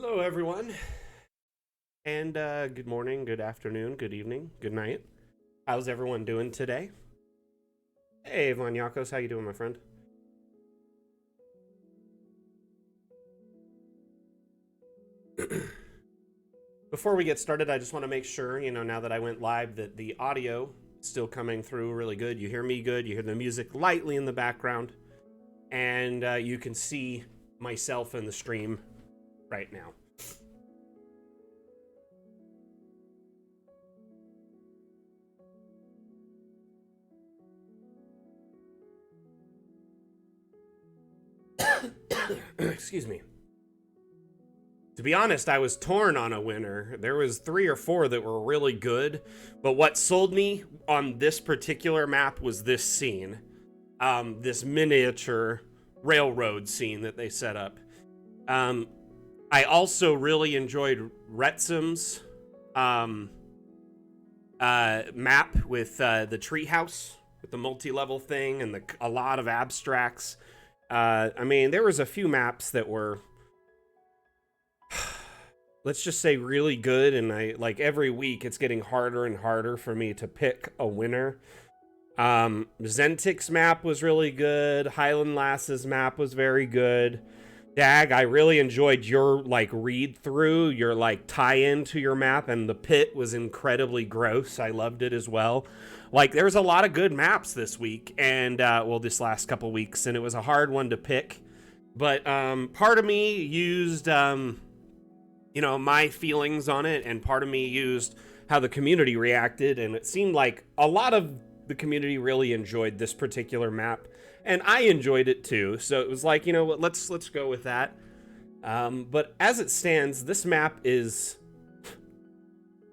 Hello, everyone, and good morning, good afternoon, good evening, good night. How's everyone doing today? Hey, Von Yakos, how you doing, my friend? Before we get started, I just want to make sure, now that I went live, that the audio is still coming through really good. You hear me good, you hear the music lightly in the background, and you can see myself in the stream right now. Excuse me. To be honest, I was torn on a winner. There was 3 or 4 that were really good, but what sold me on this particular map was this scene. This miniature railroad scene that they set up. I also really enjoyed Xretsim's map with the treehouse, with the multi-level thing and a lot of abstracts. I mean, there was a few maps that were, let's just say, really good, and every week it's getting harder and harder for me to pick a winner. Zentik's map was really good. Highland Lass's map was very good. Dag, I really enjoyed your read through, your tie-in to your map, and the pit was incredibly gross. I loved it as well. There's a lot of good maps this week, and this last couple weeks, and it was a hard one to pick. But part of me used my feelings on it, and part of me used how the community reacted, and it seemed like a lot of the community really enjoyed this particular map, and I enjoyed it too. So it was like, you know what, let's go with that. But as it stands, this map is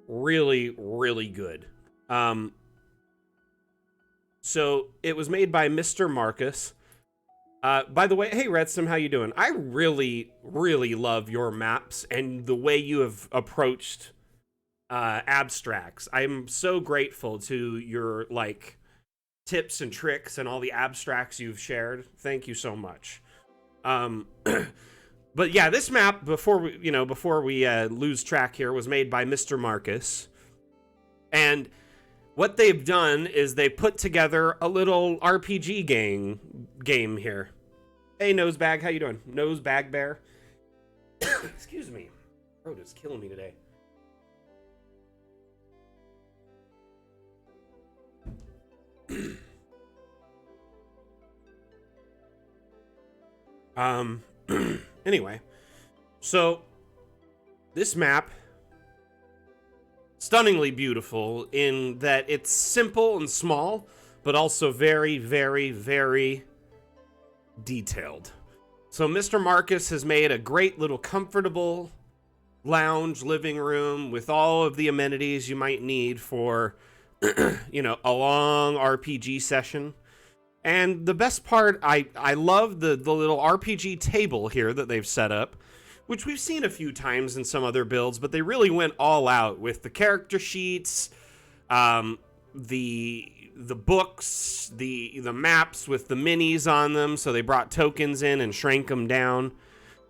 really, really good. So it was made by Mr. Markus. By the way, hey Redsim, how you doing? I really, really love your maps and the way you have approached abstracts. I'm so grateful to your tips and tricks and all the abstracts you've shared. Thank you so much. But yeah, this map, before we lose track here, was made by Mr. Markus, and what they've done is they put together a little RPG game here. Hey Nosebag, how you doing? Nosebag Bear. Excuse me, throat is killing me today. Anyway, so this map, stunningly beautiful in that it's simple and small, but also very, very, very detailed. So Mr. Markus has made a great little comfortable lounge living room with all of the amenities you might need for a long RPG session. And the best part, I love the little RPG table here that they've set up, which we've seen a few times in some other builds, but they really went all out with the character sheets, the books, the maps with the minis on them, so they brought tokens in and shrank them down.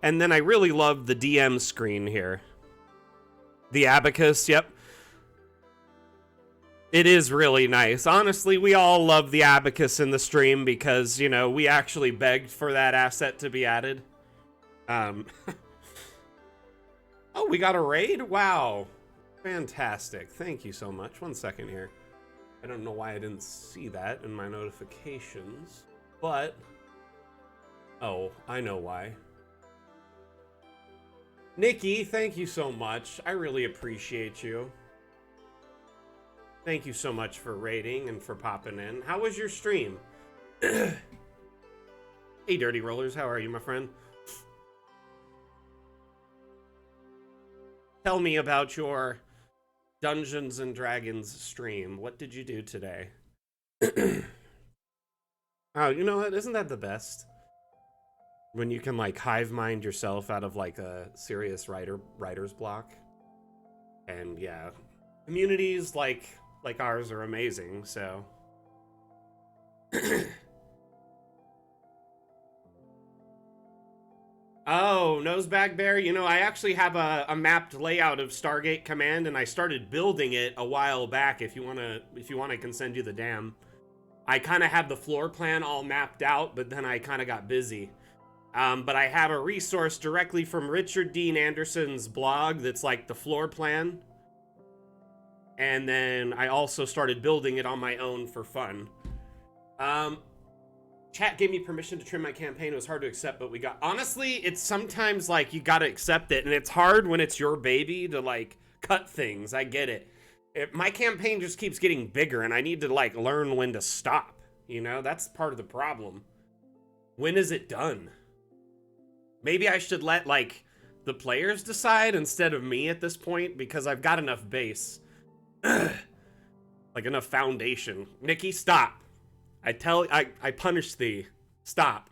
And then I really love the DM screen here. The abacus, yep. It is really nice. Honestly, we all love the abacus in the stream because, we actually begged for that asset to be added. Oh, we got a raid? Wow. Fantastic. Thank you so much. 1 second here. I don't know why I didn't see that in my notifications, but... Oh, I know why. Nikki, thank you so much. I really appreciate you. Thank you so much for raiding and for popping in. How was your stream? Hey, Dirty Rollers, how are you, my friend? Tell me about your Dungeons and Dragons stream. What did you do today? Oh, you know what? Isn't that the best? When you can hive mind yourself out of a serious writer's block. And yeah, communities like ours are amazing, so. Oh, Nosebag Bear. You know, I actually have a mapped layout of Stargate Command, and I started building it a while back. If you want, I can send you the dam. I kind of had the floor plan all mapped out, but then I kind of got busy. But I have a resource directly from Richard Dean Anderson's blog that's like the floor plan. And then I also started building it on my own for fun. Chat gave me permission to trim my campaign. It was hard to accept, but we got... Honestly, it's sometimes like you gotta accept it, and it's hard when it's your baby to like cut things. I get it. My campaign just keeps getting bigger, and I need to like learn when to stop. You know, that's part of the problem. When is it done? Maybe I should let like the players decide instead of me at this point, because I've got enough base. Like enough foundation. Nikki, stop. I punish thee. Stop.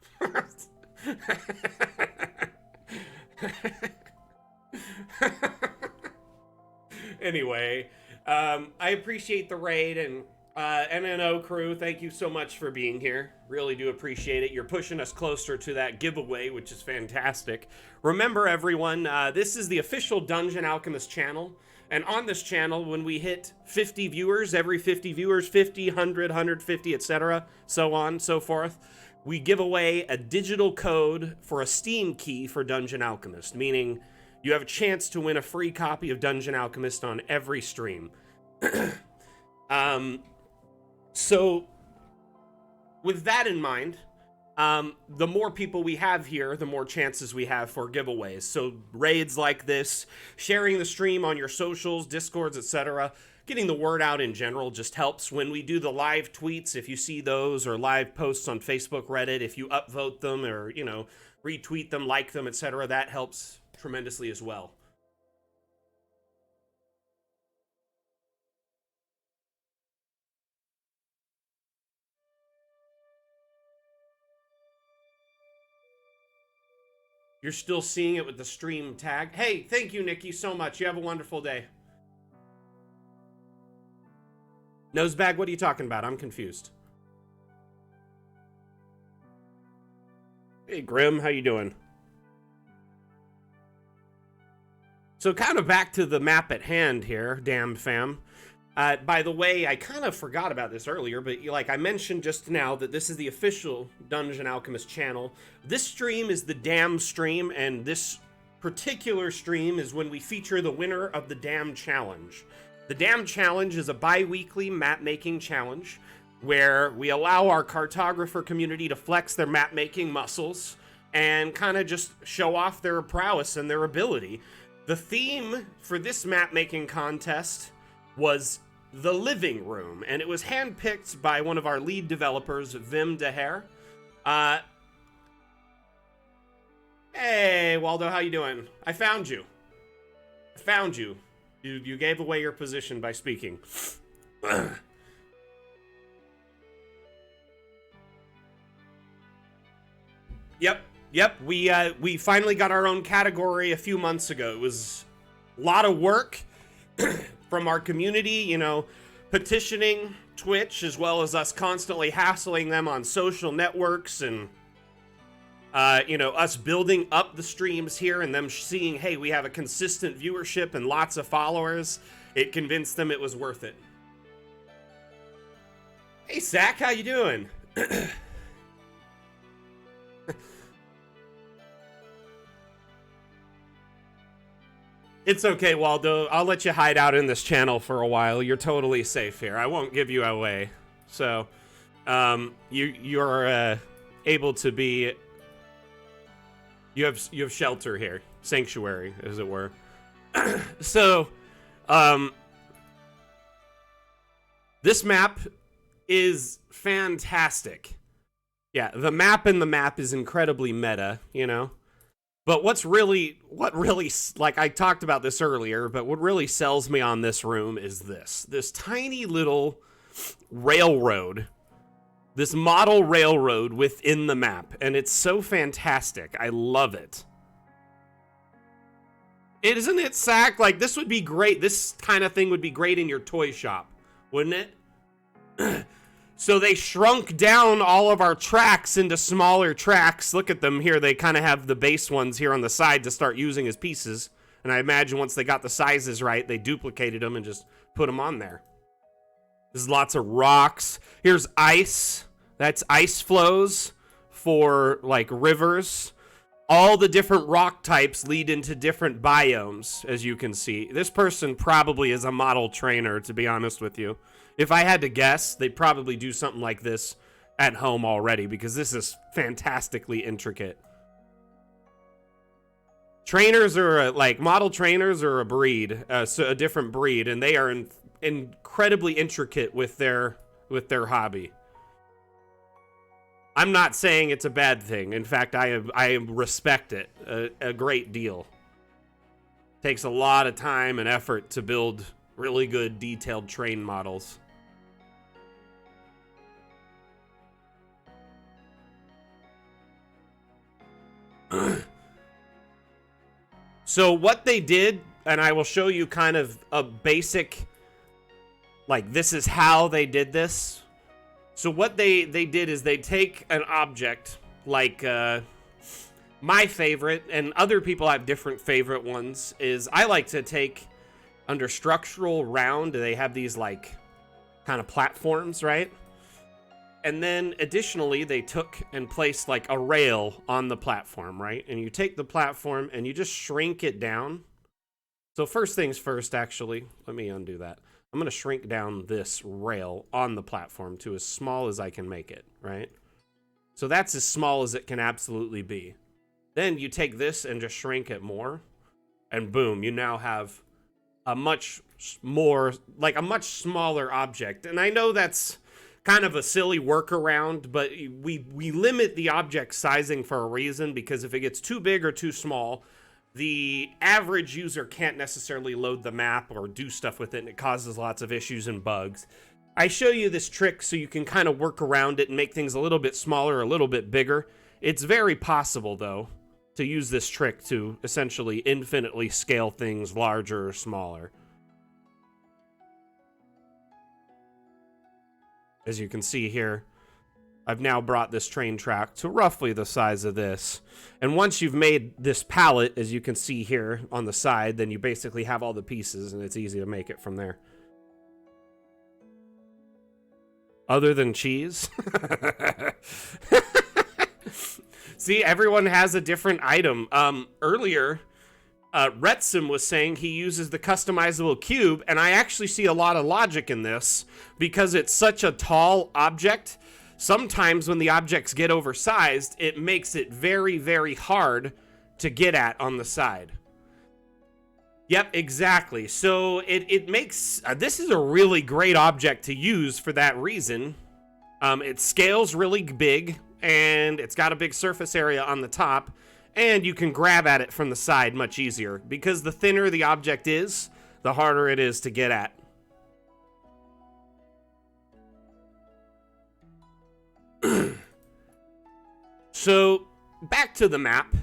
Anyway, I appreciate the raid, and NNO crew, thank you so much for being here. Really do appreciate it. You're pushing us closer to that giveaway, which is fantastic. Remember, everyone, this is the official Dungeon Alchemist channel. And on this channel, when we hit 50 viewers, every 50 viewers, 50, 100, 150, etc., so on, so forth, we give away a digital code for a Steam key for Dungeon Alchemist, meaning you have a chance to win a free copy of Dungeon Alchemist on every stream. So, with that in mind, the more people we have here, the more chances we have for giveaways. So raids like this, sharing the stream on your socials, Discords, etc., getting the word out in general just helps. When we do the live tweets, if you see those, or live posts on Facebook, Reddit, if you upvote them or, you know, retweet them, like them, etc., that helps tremendously as well. You're still seeing it with the stream tag. Hey, thank you, Nikki, so much. You have a wonderful day. Nosebag, what are you talking about? I'm confused. Hey, Grim, how you doing? So kind of back to the map at hand here, damn fam. By the way, I kind of forgot about this earlier, but like I mentioned just now that this is the official Dungeon Alchemist channel. This stream is the Dam stream, and this particular stream is when we feature the winner of the Dam Challenge. The Dam Challenge is a bi-weekly map-making challenge where we allow our Cartographer community to flex their map-making muscles and kind of just show off their prowess and their ability. The theme for this map-making contest was the living room, and it was handpicked by one of our lead developers, Vim Deher. Hey, Waldo, how you doing? I found you. I found you. You gave away your position by speaking. Yep. We finally got our own category a few months ago. It was a lot of work from our community, you know, petitioning Twitch, as well as us constantly hassling them on social networks, and you know, us building up the streams here and them seeing, hey, we have a consistent viewership and lots of followers. It convinced them it was worth it. Hey, Zach, how you doing? It's okay, Waldo. I'll let you hide out in this channel for a while. You're totally safe here. I won't give you away. So, you're able to be. You have shelter here, sanctuary, as it were. So, this map is fantastic. Yeah, the map in the map is incredibly meta, you know. But what really, like I talked about this earlier, but what really sells me on this room is this tiny little railroad, this model railroad within the map, and it's so fantastic. I love it. Isn't it, Sack? Like, this would be great. This kind of thing would be great in your toy shop, wouldn't it? So they shrunk down all of our tracks into smaller tracks. Look at them here. They kind of have the base ones here on the side to start using as pieces. And I imagine once they got the sizes right, they duplicated them and just put them on there. There's lots of rocks. Here's ice. That's ice flows for like rivers. All the different rock types lead into different biomes, as you can see. This person probably is a model trainer, to be honest with you. If I had to guess, they'd probably do something like this at home already, because this is fantastically intricate. Trainers are like model trainers are a breed, so a different breed, and they are incredibly intricate with their hobby. I'm not saying it's a bad thing. In fact, I respect it a great deal. Takes a lot of time and effort to build really good detailed train models. So what they did, and I will show you kind of a basic, like this is how they did this. So what they did is they take an object, like my favorite, and other people have different favorite ones, is I like to take under structural round, they have these like kind of platforms, right? And then additionally, they took and placed like a rail on the platform, right? And you take the platform and you just shrink it down. So first things first, actually, let me undo that. I'm going to shrink down this rail on the platform to as small as I can make it, right? So that's as small as it can absolutely be. Then you take this and just shrink it more, and boom, you now have a much more, like a much smaller object. And I know that's kind of a silly workaround, but we limit the object sizing for a reason, because if it gets too big or too small, the average user can't necessarily load the map or do stuff with it, and it causes lots of issues and bugs. I show you this trick so you can kind of work around it and make things a little bit smaller, a little bit bigger. It's very possible, though, to use this trick to essentially infinitely scale things larger or smaller. As you can see here, I've now brought this train track to roughly the size of this. And once you've made this palette, as you can see here on the side, then you basically have all the pieces, and it's easy to make it from there. Other than cheese? See, everyone has a different item. Earlier, Xretsim was saying he uses the customizable cube, and I actually see a lot of logic in this, because it's such a tall object. Sometimes when the objects get oversized, it makes it very, very hard to get at on the side. Yep, exactly. So it makes, this is a really great object to use for that reason. It scales really big, and it's got a big surface area on the top, and you can grab at it from the side much easier, because the thinner the object is, the harder it is to get at. So, back to the map.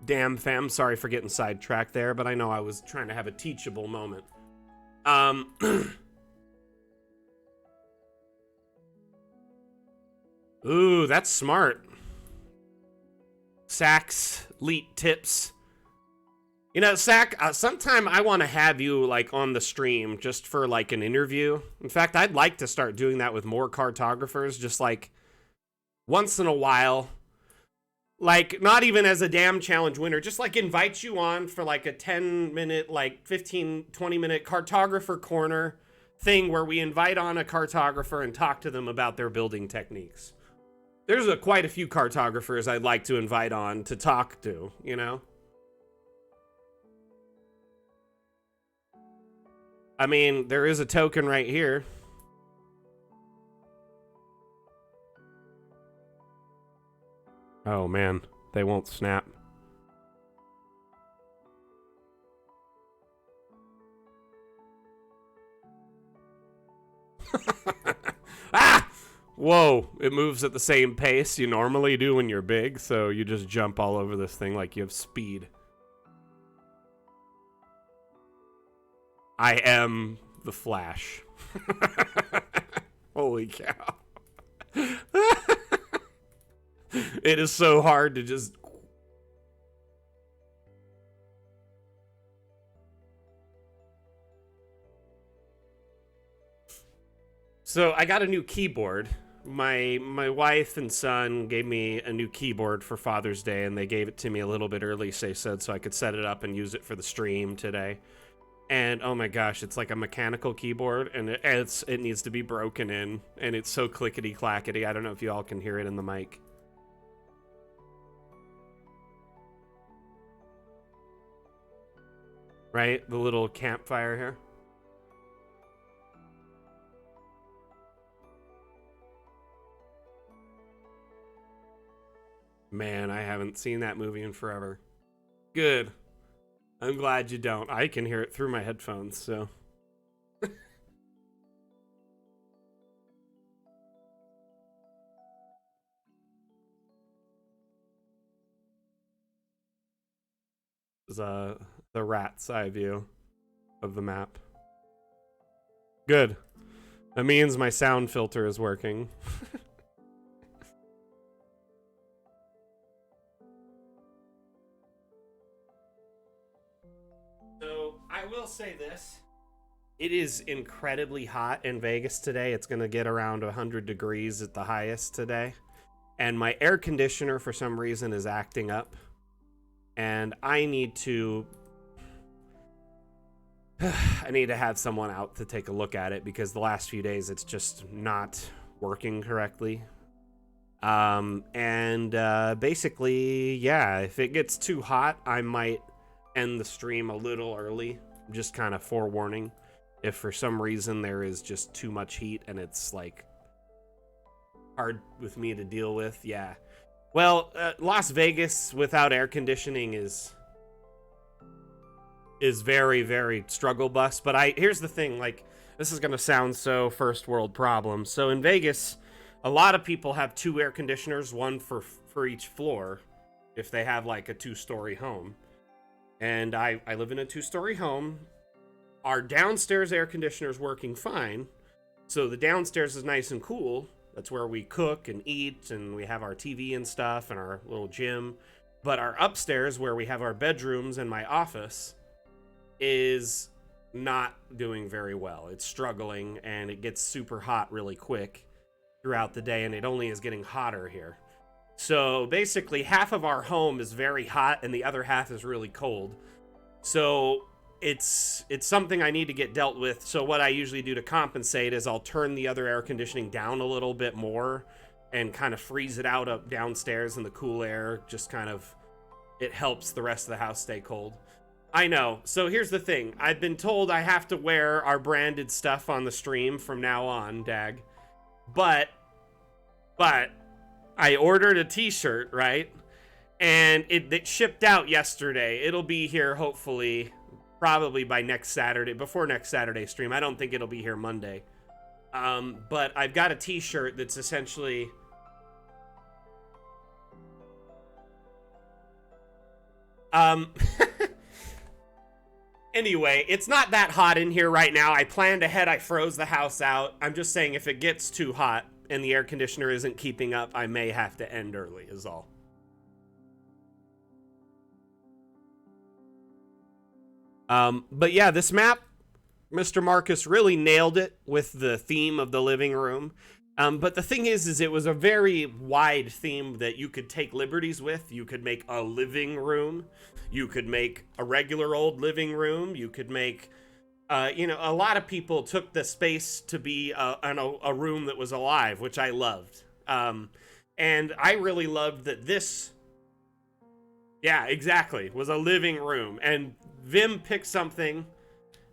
Damn, fam, sorry for getting sidetracked there, but I know I was trying to have a teachable moment. Ooh, that's smart. Sack's leet tips. You know, Sack, sometime I want to have you, like, on the stream just for, like, an interview. In fact, I'd like to start doing that with more cartographers, just, like, once in a while. Like, not even as a damn challenge winner, just, like, invite you on for, like, a 10-minute, like, 15, 20-minute cartographer corner thing where we invite on a cartographer and talk to them about their building techniques. There's quite a few cartographers I'd like to invite on to talk to, you know? I mean, there is a token right here. Oh, man. They won't snap. Ah! Whoa, it moves at the same pace you normally do when you're big, so you just jump all over this thing like you have speed. I am the Flash. Holy cow. It is so hard to just... So I got a new keyboard. My wife and son gave me a new keyboard for Father's Day, and they gave it to me a little bit early, they said, so I could set it up and use it for the stream today. And oh my gosh, it's like a mechanical keyboard, and it needs to be broken in, and it's so clickety clackety. I don't know if you all can hear it in the mic. Right, the little campfire here. Man, I haven't seen that movie in forever. Good. I'm glad you don't. I can hear it through my headphones, so. This is the rat's eye view of the map. Good. That means my sound filter is working. So, I will say this. It is incredibly hot in Vegas today. It's going to get around 100 degrees at the highest today. And my air conditioner, for some reason, is acting up. And I need to... I need to have someone out to take a look at it, because the last few days it's just not working correctly. Basically, yeah, if it gets too hot, I might end the stream a little early. Just kind of forewarning. If for some reason there is just too much heat and it's like hard with me to deal with, yeah. Well, Las Vegas without air conditioning is very, very struggle bus. But here's the thing, like, this is gonna sound so first world problem. So in Vegas, a lot of people have 2 air conditioners, one for each floor, if they have like a 2-story home. And I live in a 2-story home. Our downstairs air conditioner is working fine, so the downstairs is nice and cool. That's where we cook and eat, and we have our TV and stuff, and our little gym. But our upstairs, where we have our bedrooms and my office, is not doing very well. It's struggling, and it gets super hot really quick throughout the day, and it only is getting hotter here. So basically, half of our home is very hot, and the other half is really cold. So it's something I need to get dealt with. So what I usually do to compensate is I'll turn the other air conditioning down a little bit more and kind of freeze it out up downstairs in the cool air. Just kind of, it helps the rest of the house stay cold. I know. So here's the thing. I've been told I have to wear our branded stuff on the stream from now on, Dag. But I ordered a t-shirt, right? And it shipped out yesterday. It'll be here, hopefully, probably by next Saturday, before next Saturday stream. I don't think it'll be here Monday. But I've got a t-shirt that's essentially... Anyway, it's not that hot in here right now. I planned ahead. I froze the house out. I'm just saying if it gets too hot and the air conditioner isn't keeping up, I may have to end early, is all. But yeah, this map, Mr. Markus really nailed it with the theme of the living room. But the thing is it was a very wide theme that you could take liberties with. You could make a living room. You could make a regular old living room. You could make, you know, a lot of people took the space to be a room that was alive, which I loved. And I really loved that this, yeah, exactly, was a living room. And Vim picked something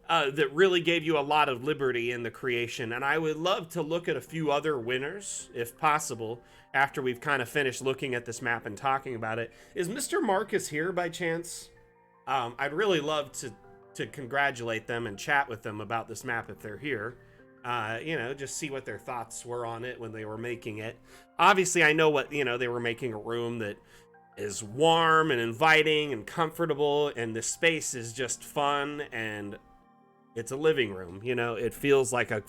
that really gave you a lot of liberty in the creation. And I would love to look at a few other winners, if possible, after we've kind of finished looking at this map and talking about it. Is Mr. Markus here by chance? I'd really love to congratulate them and chat with them about this map if they're here. You know, just see what their thoughts were on it when they were making it. Obviously, I know what, you know, they were making a room that is warm and inviting and comfortable, and the space is just fun, and it's a living room. You know, it feels like a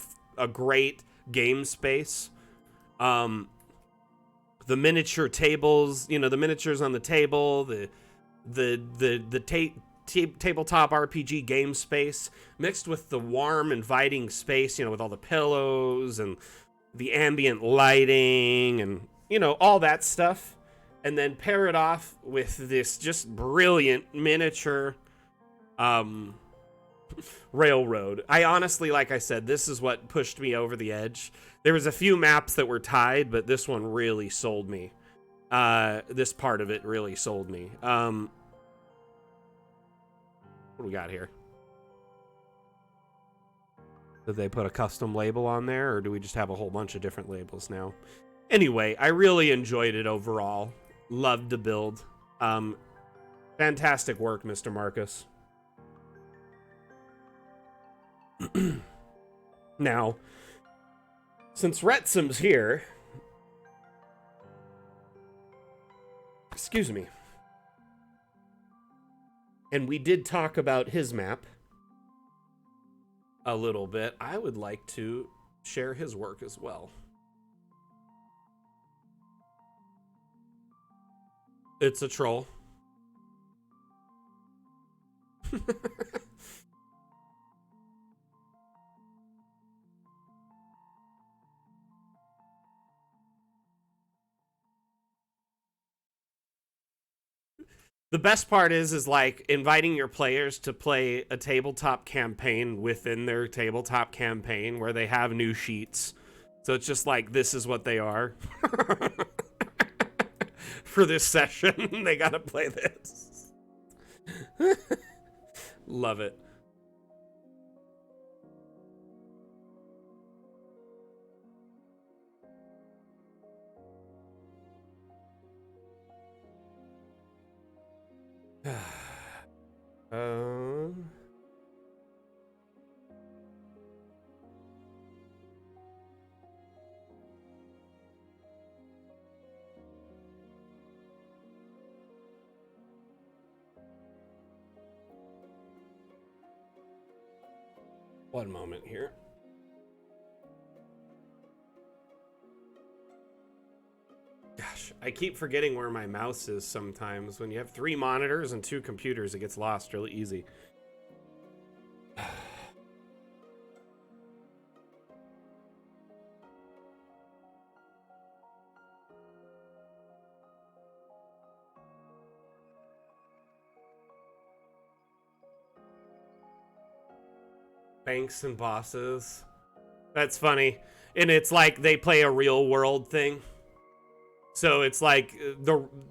great game space. The miniature tables, you know, the miniatures on the table, the tabletop RPG game space mixed with the warm, inviting space, you know, with all the pillows and the ambient lighting and, you know, all that stuff. And then pair it off with this just brilliant miniature railroad. I honestly, like I said, this is what pushed me over the edge. There was a few maps that were tied, but this one really sold me. This part of it really sold me. What do we got here? Did they put a custom label on there, or do we just have a whole bunch of different labels now? Anyway, I really enjoyed it overall. Loved the build. Fantastic work, Mr. Markus. Now, since Xretsim's here, excuse me, and we did talk about his map a little bit, I would like to share his work as well. It's a troll. The best part is like inviting your players to play a tabletop campaign within their tabletop campaign where they have new sheets. So it's just like, this is what they are. For this session, they gotta play this. Love it. One moment here. Gosh, I keep forgetting where my mouse is sometimes. When you have 3 monitors and 2 computers, it gets lost really easy. Banks and bosses. That's funny. And it's like they play a real world thing. So it's like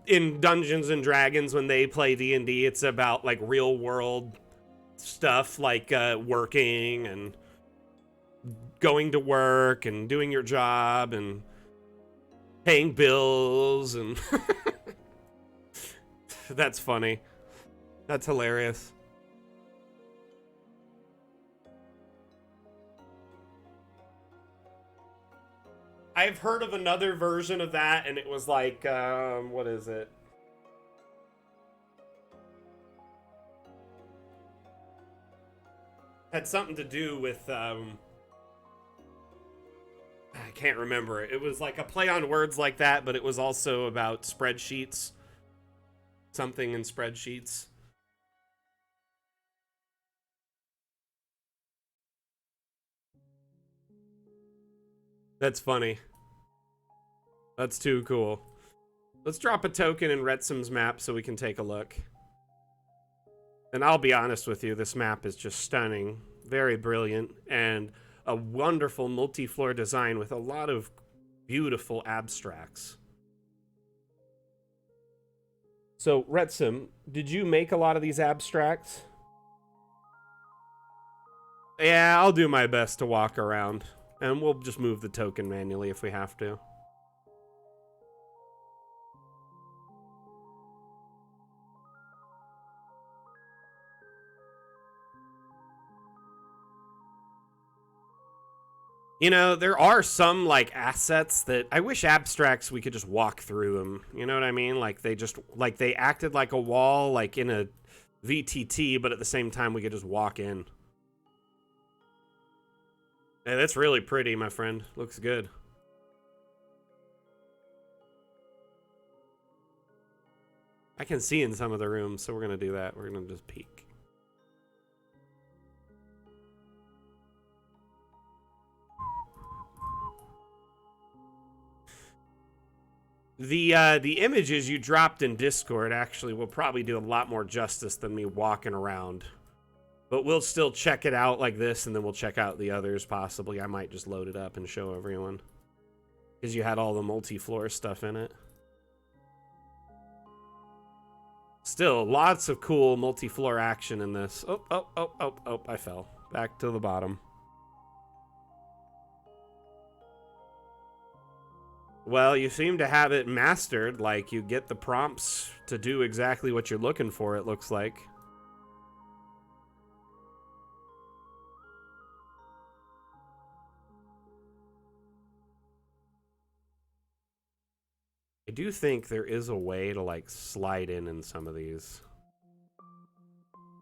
in Dungeons and Dragons when they play D&D, it's about like real world stuff, like working and going to work and doing your job and paying bills and that's funny. That's hilarious. I've heard of another version of that, and it was like, what is it? Had something to do with, I can't remember. It was like a play on words like that, but it was also about spreadsheets. Something in spreadsheets. That's funny. That's too cool. Let's drop a token in Xretsim's map so we can take a look. And I'll be honest with you, this map is just stunning. Very brilliant. And a wonderful multi-floor design with a lot of beautiful abstracts. So, Xretsim, did you make a lot of these abstracts? Yeah, I'll do my best to walk around. And we'll just move the token manually if we have to. You know, there are some, like, assets that I wish abstracts we could just walk through them. You know what I mean? Like, they acted like a wall, like in a VTT, but at the same time, we could just walk in. Hey, that's really pretty, my friend. Looks good. I can see in some of the rooms, so we're gonna do that. We're gonna just peek. The images you dropped in Discord actually will probably do a lot more justice than me walking around. But we'll still check it out like this, and then we'll check out the others possibly. I might just load it up and show everyone. Because you had all the multi-floor stuff in it. Still, lots of cool multi-floor action in this. Oh, I fell. Back to the bottom. Well, you seem to have it mastered. Like, you get the prompts to do exactly what you're looking for, it looks like. I do think there is a way to, like, slide in some of these.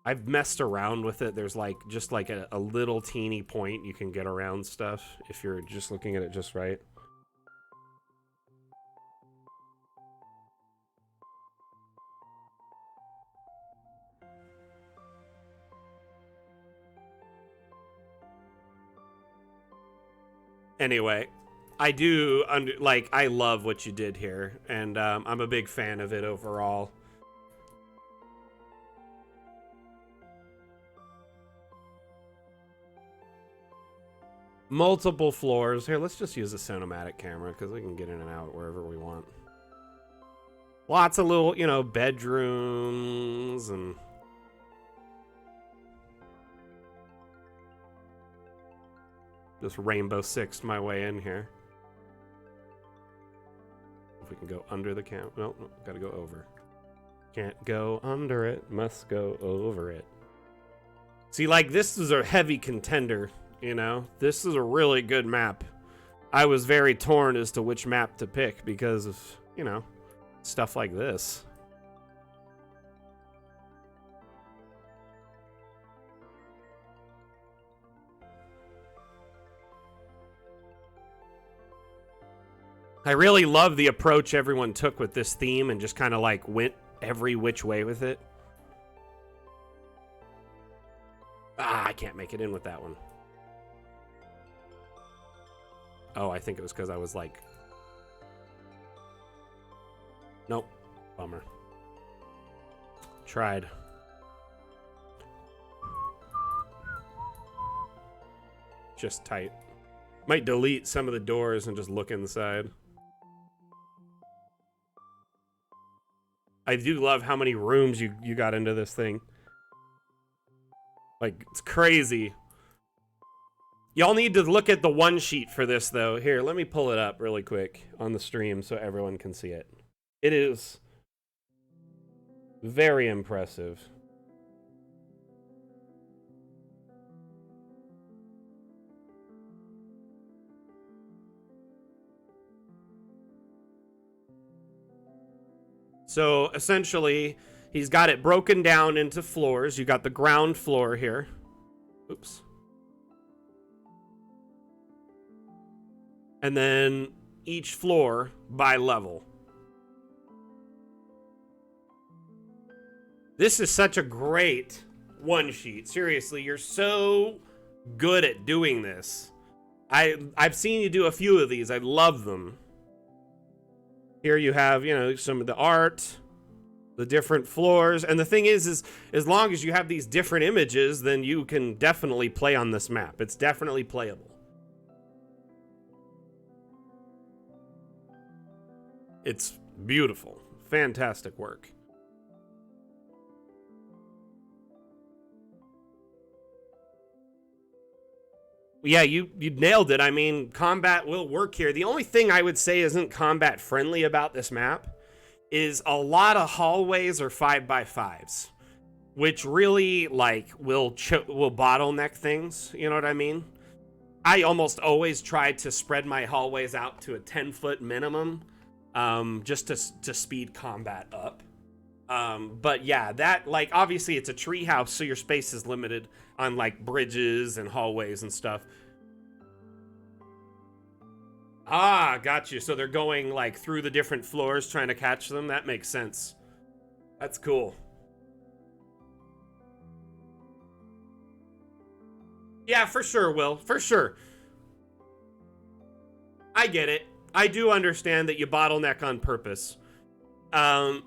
I've messed around with it. There's, like, just, like, a little teeny point you can get around stuff if you're just looking at it just right. Anyway, I do, I love what you did here, and I'm a big fan of it overall. Multiple floors. Here, let's just use a cinematic camera, because we can get in and out wherever we want. Lots of little, you know, bedrooms, and... just Rainbow Sixed my way in here. If we can go under the camp. Nope, gotta go over. Can't go under it, must go over it. See, like, this is a heavy contender, you know? This is a really good map. I was very torn as to which map to pick because of, you know, stuff like this. I really love the approach everyone took with this theme and just kind of like went every which way with it. Ah, I can't make it in with that one. Oh, I think it was because I was like... Nope. Bummer. Tried. Just tight. Might delete some of the doors and just look inside. I do love how many rooms you got into this thing. Like, it's crazy. Y'all need to look at the one sheet for this, though. Here, let me pull it up really quick on the stream so everyone can see it. It is very impressive. So essentially, he's got it broken down into floors. You got the ground floor here. Oops. And then each floor by level. This is such a great one sheet. Seriously, you're so good at doing this. I've seen you do a few of these. I love them. Here you have, you know, some of the art, the different floors. And the thing is as long as you have these different images, then you can definitely play on this map. It's definitely playable. It's beautiful. Fantastic work. Yeah, you nailed it. I mean, combat will work here. The only thing I would say isn't combat friendly about this map is a lot of hallways are 5x5s, which really like will bottleneck things. You know what I mean? I almost always try to spread my hallways out to a 10-foot minimum, just to speed combat up. But yeah, that, like, obviously it's a treehouse, so your space is limited on like bridges and hallways and stuff. Ah, got you. So they're going like through the different floors trying to catch them. That makes sense. That's cool. Yeah, for sure, Will. For sure. I get it. I do understand that you bottleneck on purpose. Um,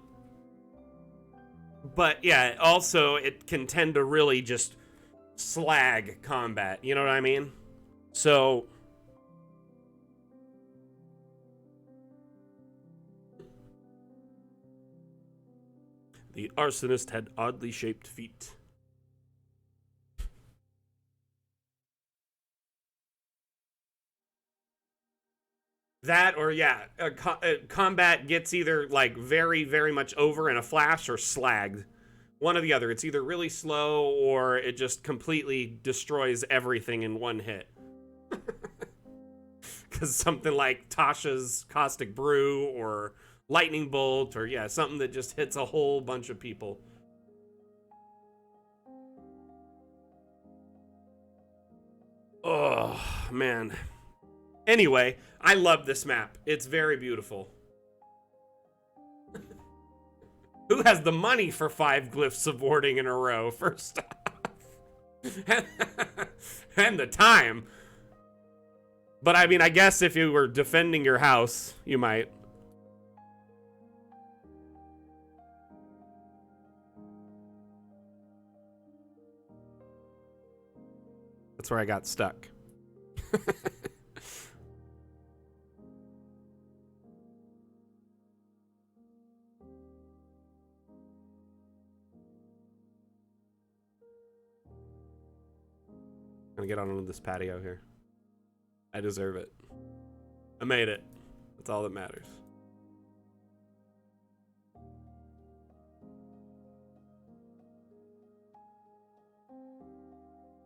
but yeah, also it can tend to really just slag combat. You know what I mean? So the arsonist had oddly shaped feet. That or yeah, combat gets either like very very much over in a flash or slagged. One or the other. It's either really slow or it just completely destroys everything in one hit. Because something like Tasha's Caustic Brew or Lightning Bolt or yeah, something that just hits a whole bunch of people. Oh, man. Anyway, I love this map. It's very beautiful. Who has the money for 5 glyphs of warding in a row, first off? And the time. But I mean, I guess if you were defending your house, you might. That's where I got stuck. I'm gonna get onto this patio here. I deserve it. I made it. That's all that matters.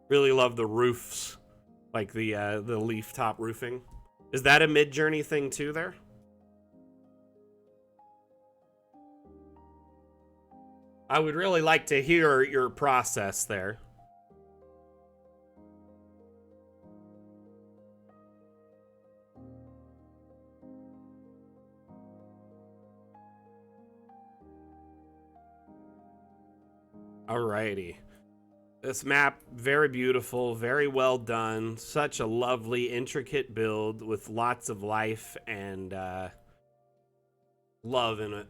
Really love the roofs, like the leaf top roofing. Is that a Mid-Journey thing too there? I would really like to hear your process there. Alrighty. This map, very beautiful, very well done. Such a lovely, intricate build with lots of life and love in it.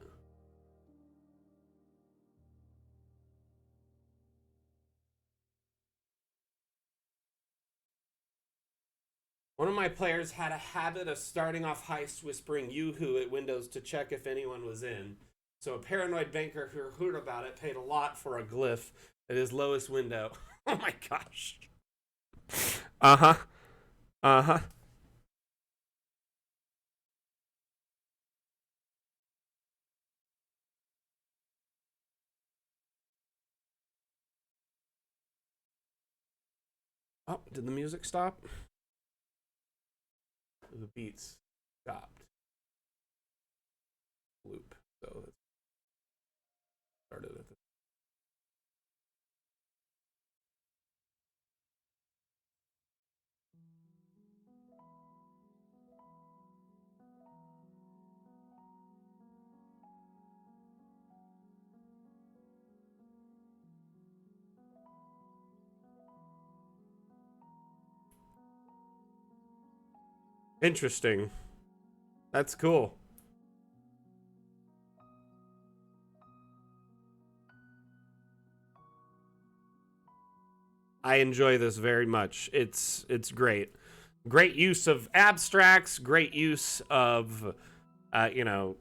One of my players had a habit of starting off heists whispering yoo-hoo at windows to check if anyone was in. So a paranoid banker who heard about it paid a lot for a glyph at his lowest window. Oh my gosh. Uh-huh. Uh-huh. Oh, did the music stop? The beats stopped. Loop. So let's start it at the Interesting. That's cool. I enjoy this very much. It's great. Great use of abstracts, great use of you know,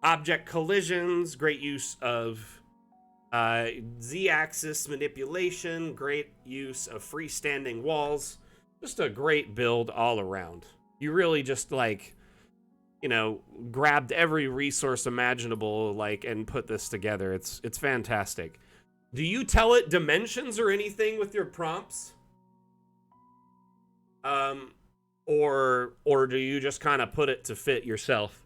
object collisions, great use of z-axis manipulation, great use of freestanding walls. Just a great build all around. You really just like, you know, grabbed every resource imaginable like and put this together. It's fantastic. Do you tell it dimensions or anything with your prompts? Um or do you just kind of put it to fit yourself?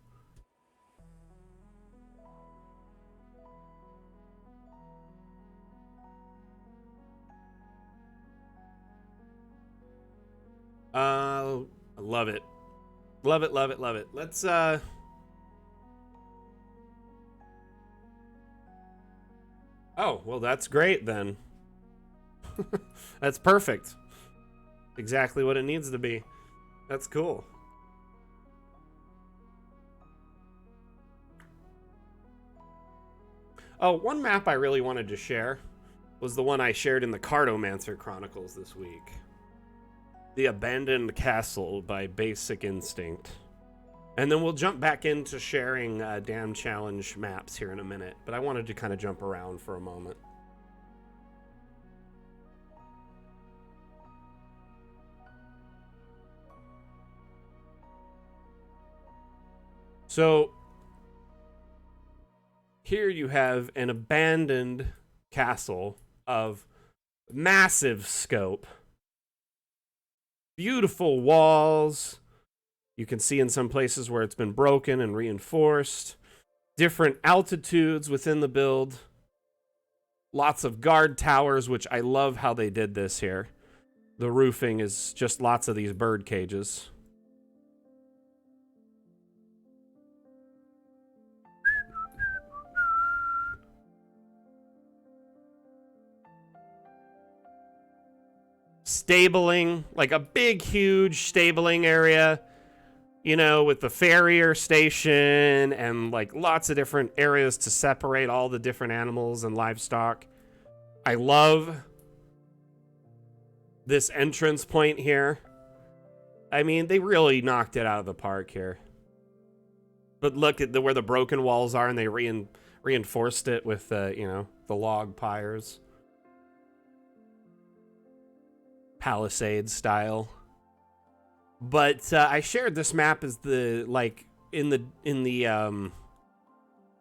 I love it. Love it, love it, love it. Let's, Oh, well, that's great, then. That's perfect. Exactly what it needs to be. That's cool. Oh, one map I really wanted to share was the one I shared in the Cartomancer Chronicles this week. The Abandoned Castle by Basic Instinct. And then we'll jump back into sharing Damn Challenge maps here in a minute. But I wanted to kind of jump around for a moment. So, here you have an abandoned castle of massive scope. Beautiful walls. You can see in some places where it's been broken and reinforced. Different altitudes within the build. Lots of guard towers, which I love how they did this here. The roofing is just lots of these bird cages. Stabling, like a big, huge stabling area, you know, with the farrier station and like lots of different areas to separate all the different animals and livestock. I love this entrance point here. I mean, they really knocked it out of the park here. But look at where the broken walls are, and they reinforced it with, you know, the log piers. Palisade style. But I shared this map as the, like, in the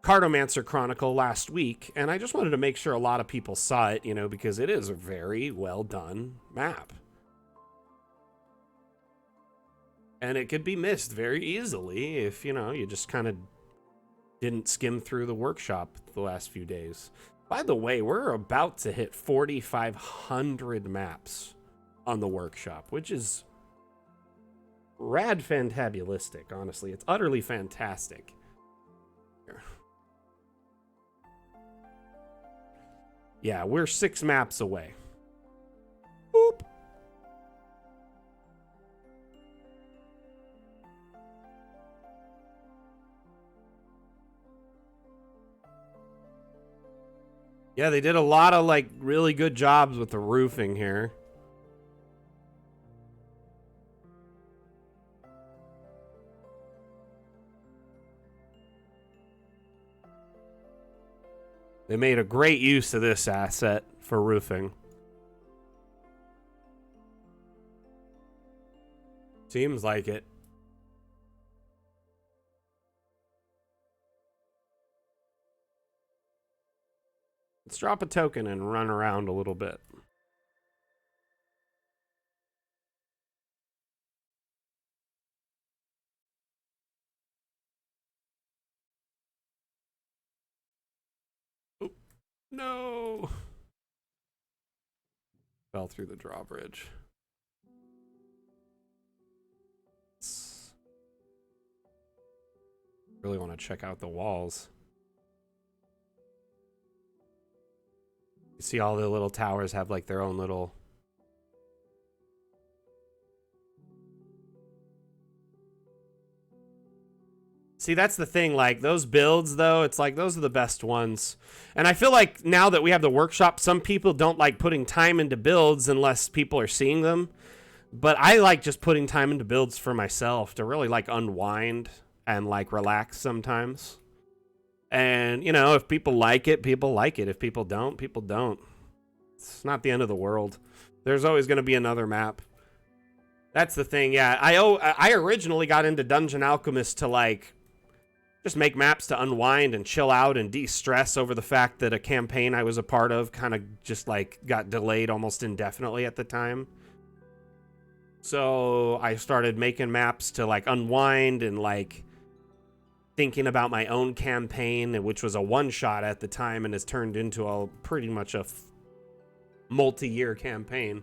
Cartomancer Chronicle last week, and I just wanted to make sure a lot of people saw it, you know, because it is a very well done map. And it could be missed very easily if, you know, you just kind of didn't skim through the workshop the last few days. By the way, we're about to hit 4,500 maps on the workshop, which is rad fantabulistic, honestly. It's utterly fantastic. Yeah, we're 6 maps away. Boop. Yeah, they did a lot of, like, really good jobs with the roofing here. They made a great use of this asset for roofing. Seems like it. Let's drop a token and run around a little bit. Oh, no. Fell through the drawbridge. Really want to check out the walls. You see all the little towers have like their own little... See, that's the thing, like, those builds, though, it's like, those are the best ones. And I feel like now that we have the workshop, some people don't like putting time into builds unless people are seeing them. But I like just putting time into builds for myself to really, like, unwind and, like, relax sometimes. And, you know, if people like it, people like it. If people don't, people don't. It's not the end of the world. There's always going to be another map. That's the thing, yeah. I originally got into Dungeon Alchemist to, like, just make maps to unwind and chill out and de-stress over the fact that a campaign I was a part of kind of just, like, got delayed almost indefinitely at the time. So I started making maps to, like, unwind and, like, thinking about my own campaign, which was a one-shot at the time and has turned into a pretty much a multi-year campaign.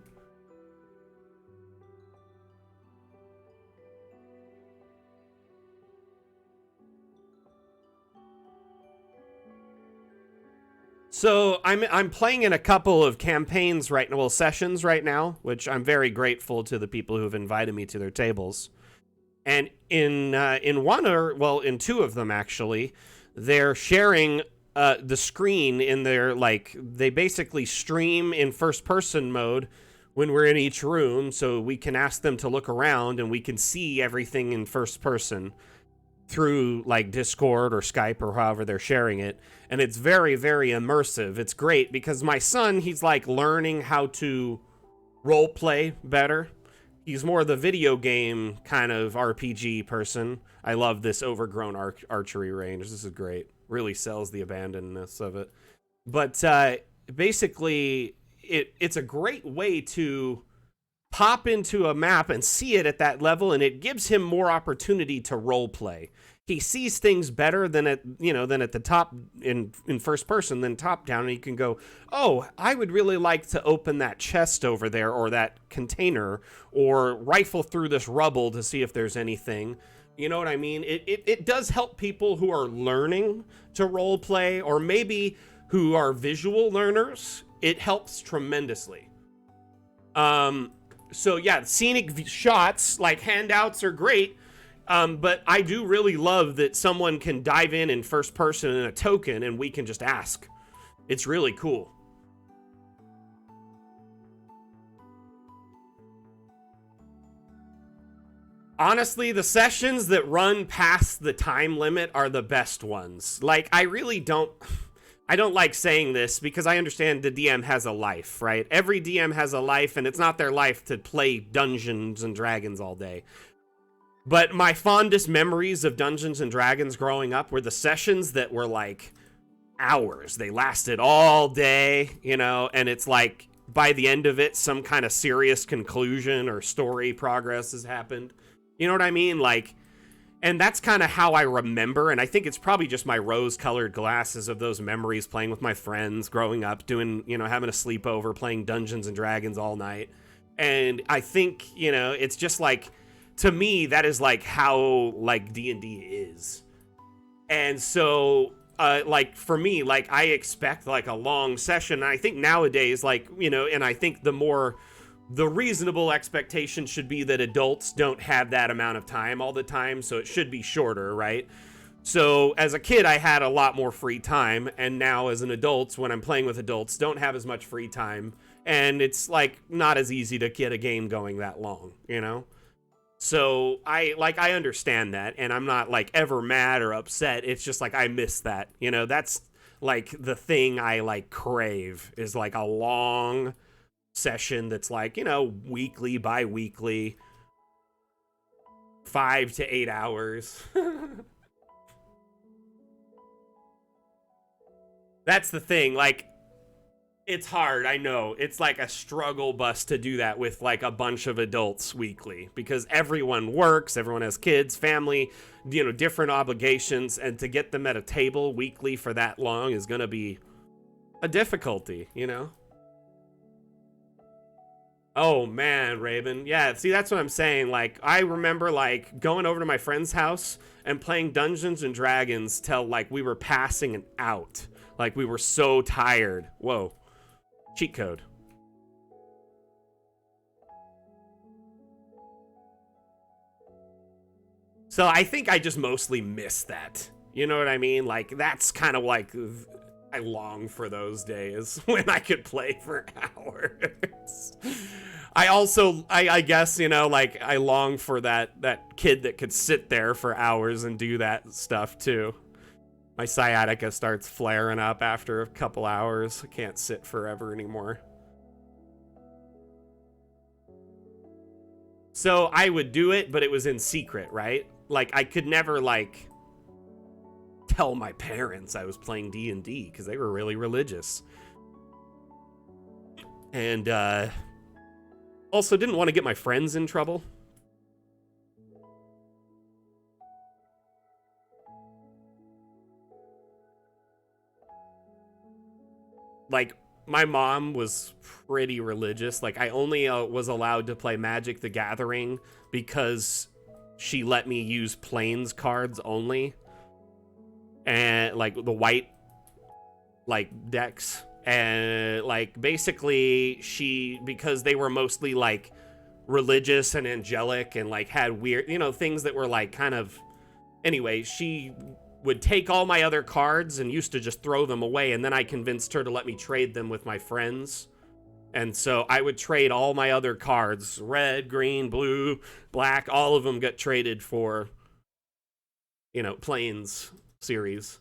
So I'm playing in a couple of campaigns right now, well, sessions right now, which I'm very grateful to the people who have invited me to their tables. And in one, or well, in two of them actually, they're sharing the screen in their, like, they basically stream in first person mode when we're in each room, so we can ask them to look around and we can see everything in first person through like Discord or Skype or however they're sharing it. And it's very, very immersive. It's great because my son, he's like learning how to role play better. He's more the video game kind of RPG person. I love this overgrown archery range. This is great. Really sells the abandonedness of it. But basically, it's a great way to pop into a map and see it at that level, and it gives him more opportunity to role play. He sees things better than at the top in first person than top down, and he can go, oh, I would really like to open that chest over there or that container or rifle through this rubble to see if there's anything. You know what I mean? It does help people who are learning to role play or maybe who are visual learners. It helps tremendously. So yeah, scenic shots, like handouts, are great. But I do really love that someone can dive in first person in a token and we can just ask. It's really cool. Honestly, the sessions that run past the time limit are the best ones. Like, I don't like saying this because I understand the DM has a life, right? Every DM has a life, and it's not their life to play Dungeons and Dragons all day. But my fondest memories of Dungeons and Dragons growing up were the sessions that were like hours. They lasted all day, and it's like by the end of it, some kind of serious conclusion or story progress has happened. You know what I mean? Like, and that's kind of how I remember, and I think it's probably just my rose-colored glasses of those memories playing with my friends growing up, doing, having a sleepover, playing Dungeons and Dragons all night. And I think, it's just like, to me, that is like how like D&D is. And so, like for me, like I expect like a long session. And I think nowadays, like, and I think the reasonable expectation should be that adults don't have that amount of time all the time, so it should be shorter, right? So as a kid, I had a lot more free time, and now as an adult, when I'm playing with adults, don't have as much free time, and it's like not as easy to get a game going that long, So I understand that, and I'm not like ever mad or upset. It's just like I miss that, that's like the thing I like crave is like a long session that's like, weekly, bi-weekly, 5 to 8 hours. That's the thing, like, it's hard, I know. It's like a struggle bus to do that with like a bunch of adults weekly because everyone works, everyone has kids, family, different obligations, and to get them at a table weekly for that long is gonna be a difficulty, Oh man, Raven. Yeah, see, that's what I'm saying. Like, I remember like going over to my friend's house and playing Dungeons and Dragons till like we were passing out. Like we were so tired. Whoa. Cheat code. So I think I just mostly miss that. You know what I mean? Like, that's kind of like, I long for those days when I could play for hours. I also, I guess, like, I long for that kid that could sit there for hours and do that stuff, too. My sciatica starts flaring up after a couple hours. I can't sit forever anymore. So I would do it, but it was in secret, right? Like, I could never, like, tell my parents I was playing D&D because they were really religious. And, also didn't want to get my friends in trouble. Like, my mom was pretty religious. Like, I only was allowed to play Magic the Gathering because she let me use Plains cards only. And, like, the white like decks, and like basically because they were mostly like religious and angelic and like had weird, things that were like kind of, anyway, she would take all my other cards and used to just throw them away, and then I convinced her to let me trade them with my friends. And so I would trade all my other cards, red, green, blue, black, all of them get traded for, Plains series.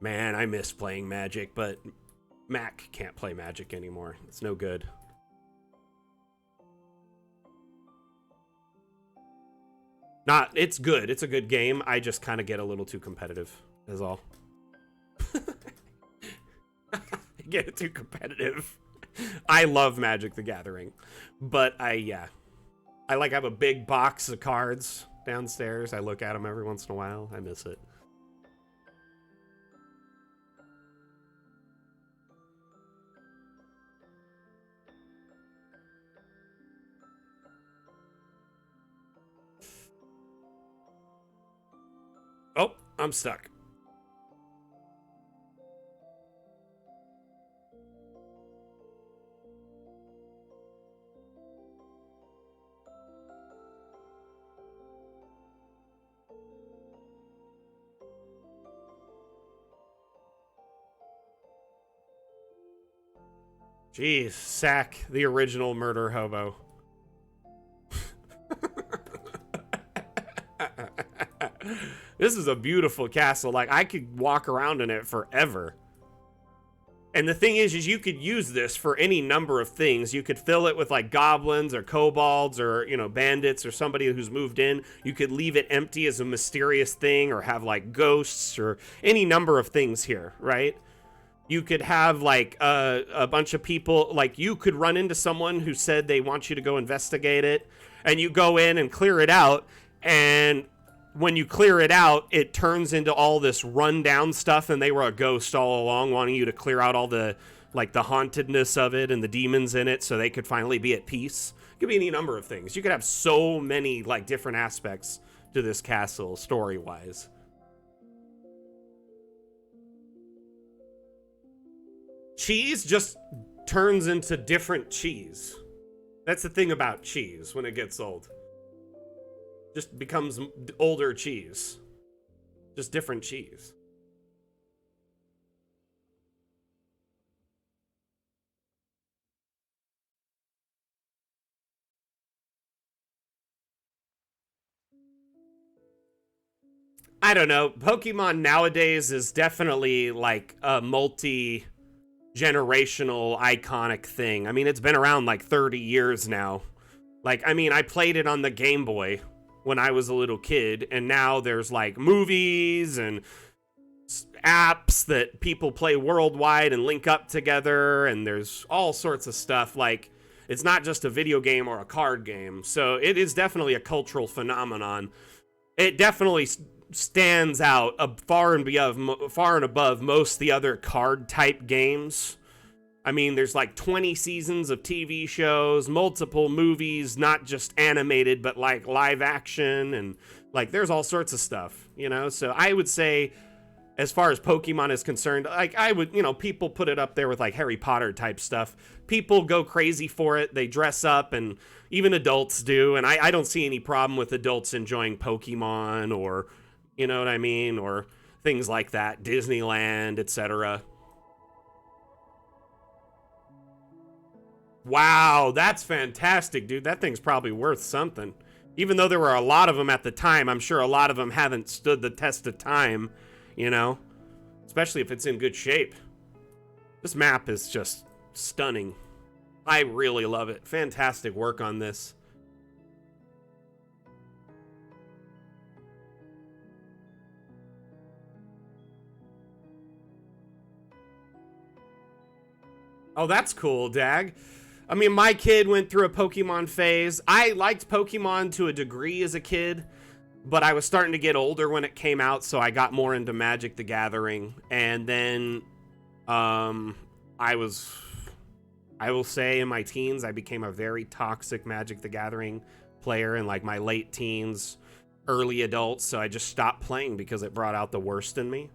Man, I miss playing Magic, but Mac can't play Magic anymore. It's no good. It's good. It's a good game. I just kind of get a little too competitive, is all. I get too competitive. I love Magic the Gathering, but I like have a big box of cards downstairs. I look at them every once in a while. I miss it. Oh, I'm stuck. Jeez, Sack, the original murder hobo. This is a beautiful castle. Like, I could walk around in it forever. And the thing is you could use this for any number of things. You could fill it with, like, goblins or kobolds or, bandits or somebody who's moved in. You could leave it empty as a mysterious thing or have, like, ghosts or any number of things here, right? You could have, like, a bunch of people. Like, you could run into someone who said they want you to go investigate it. And you go in and clear it out. And when you clear it out, it turns into all this rundown stuff, and they were a ghost all along, wanting you to clear out all the, like, the hauntedness of it and the demons in it so they could finally be at peace. It could be any number of things. You could have so many, like, different aspects to this castle, story-wise. Cheese just turns into different cheese. That's the thing about cheese when it gets old. Just becomes older cheese. Just different cheese. I don't know. Pokemon nowadays is definitely like a multi-generational iconic thing. I mean, it's been around like 30 years now. Like, I mean, I played it on the Game Boy when I was a little kid, and now there's like movies and apps that people play worldwide and link up together, and there's all sorts of stuff. Like, it's not just a video game or a card game, so it is definitely a cultural phenomenon. It definitely stands out far and above most of the other card type games. I mean, there's like 20 seasons of TV shows, multiple movies, not just animated, but like live action, and like there's all sorts of stuff, So I would say, as far as Pokemon is concerned, like I would, people put it up there with like Harry Potter type stuff. People go crazy for it. They dress up, and even adults do. And I don't see any problem with adults enjoying Pokemon, or, you know what I mean? Or things like that, Disneyland, etc. Wow, that's fantastic, dude. That thing's probably worth something. Even though there were a lot of them at the time, I'm sure a lot of them haven't stood the test of time, Especially if it's in good shape. This map is just stunning. I really love it. Fantastic work on this. Oh, that's cool, Dag. I mean, my kid went through a Pokemon phase. I liked Pokemon to a degree as a kid, but I was starting to get older when it came out, so I got more into Magic the Gathering. And then I will say in my teens, I became a very toxic Magic the Gathering player in like my late teens, early adults, so I just stopped playing because it brought out the worst in me.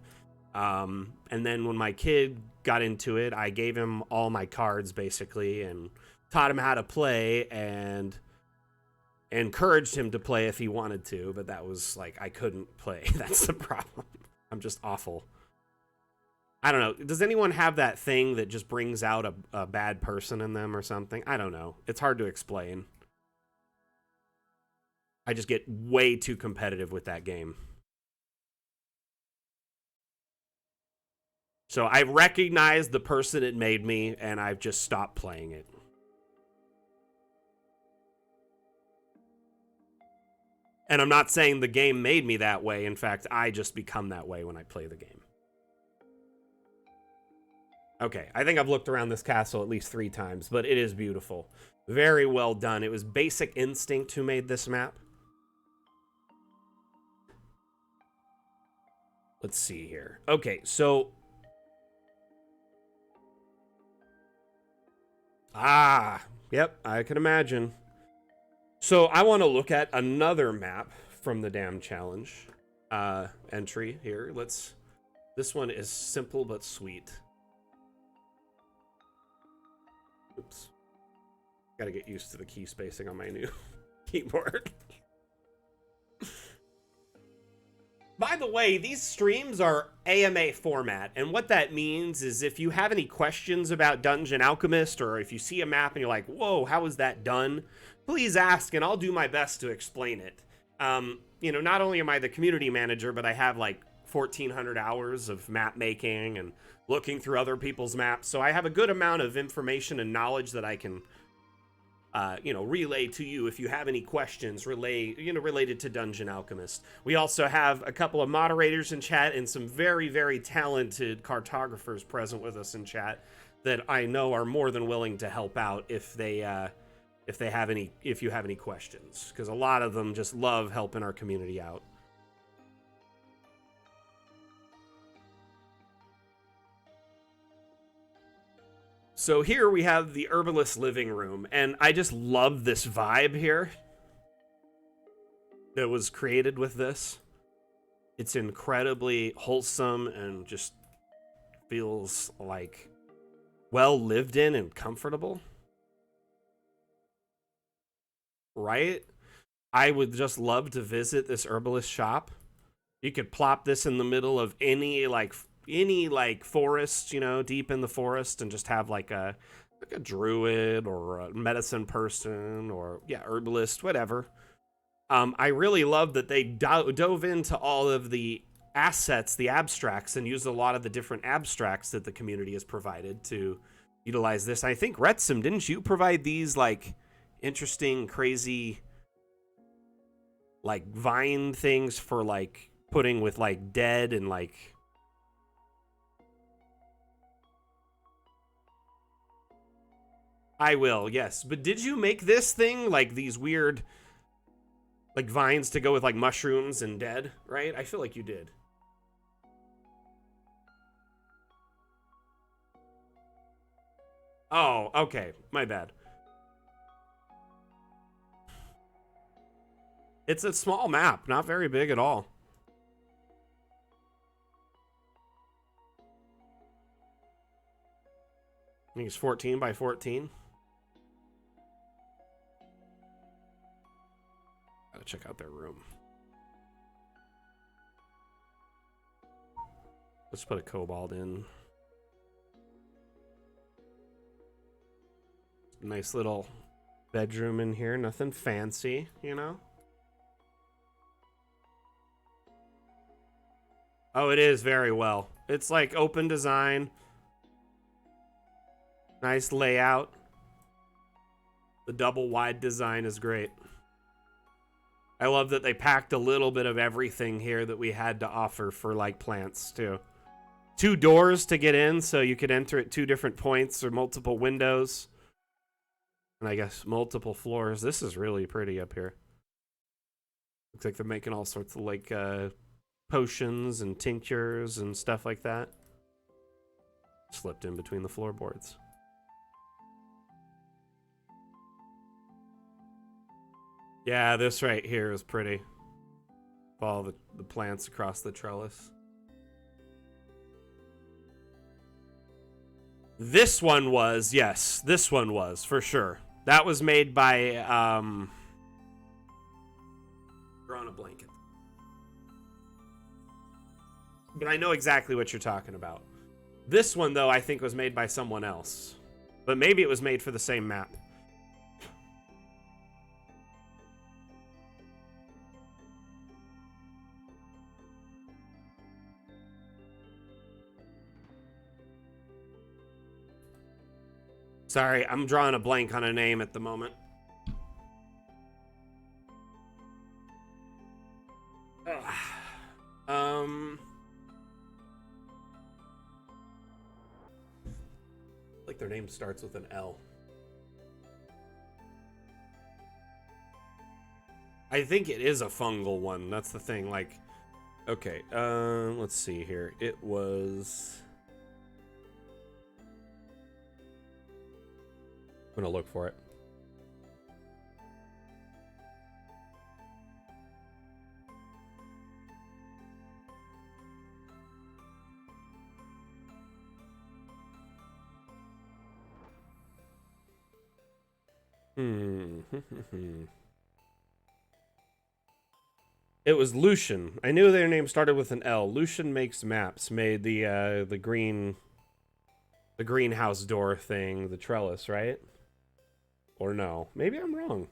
And then when my kid got into it, I gave him all my cards basically and taught him how to play and encouraged him to play if he wanted to, but that was like, I couldn't play. That's the problem. I'm just awful. I don't know. Does anyone have that thing that just brings out a bad person in them or something? I don't know. It's hard to explain. I just get way too competitive with that game. So I recognized the person it made me, and I've just stopped playing it. And I'm not saying the game made me that way. In fact, I just become that way when I play the game. Okay, I think I've looked around this castle at least 3 times, but it is beautiful. Very well done. It was Bazikinstict who made this map. Let's see here. Okay, so... yep, I can imagine. So I want to look at another map from the damn challenge entry here. This one is simple but sweet. Oops. Gotta get used to the key spacing on my new keyboard. By the way, these streams are AMA format, and what that means is if you have any questions about Dungeon Alchemist, or if you see a map and you're like, whoa, how is that done? Please ask, and I'll do my best to explain it. You know, not only am I the community manager, but I have like 1,400 hours of map making and looking through other people's maps, so I have a good amount of information and knowledge that I can you know, relay to you if you have any questions related to Dungeon Alchemist. We also have a couple of moderators in chat and some very, very talented cartographers present with us in chat that I know are more than willing to help out if you have any questions, because a lot of them just love helping our community out. So here we have the Herbalist living room, and I just love this vibe here that was created with this. It's incredibly wholesome and just feels like well lived in and comfortable. Right? I would just love to visit this Herbalist shop. You could plop this in the middle of any forest, you know, deep in the forest, and just have like a druid or a medicine person or herbalist, whatever. I really love that they dove into all of the assets, the abstracts, and used a lot of the different abstracts that the community has provided to utilize this. I think Xretsim, didn't you provide these like interesting, crazy, like vine things for like putting with like dead and like... I will, yes. But did you make this thing, like these weird, like vines to go with like mushrooms and dead, right? I feel like you did. Oh, okay. My bad. It's a small map, not very big at all. I think it's 14 by 14. Gotta check out their room. Let's put a kobold in. Nice little bedroom in here. Nothing fancy, you know? Oh, it is very well. It's like open design. Nice layout. The double wide design is great. I love that they packed a little bit of everything here that we had to offer for like plants too. 2 doors to get in, so you could enter at 2 different points, or multiple windows. And I guess multiple floors. This is really pretty up here. Looks like they're making all sorts of like potions and tinctures and stuff like that. Slipped in between the floorboards. Yeah, this right here is pretty. Follow the plants across the trellis. This one was, yes, this one was, for sure. That was made by, drawing a blanket. But I know exactly what you're talking about. This one, though, I think was made by someone else. But maybe it was made for the same map. Sorry, I'm drawing a blank on a name at the moment. Like their name starts with an L. I think it is a fungal one. That's the thing. Like, okay, let's see here. It was. I'm gonna look for it. It was Lucian. I knew their name started with an L. Lucian Makes Maps made the greenhouse door thing, the trellis, right? Or no? Maybe I'm wrong.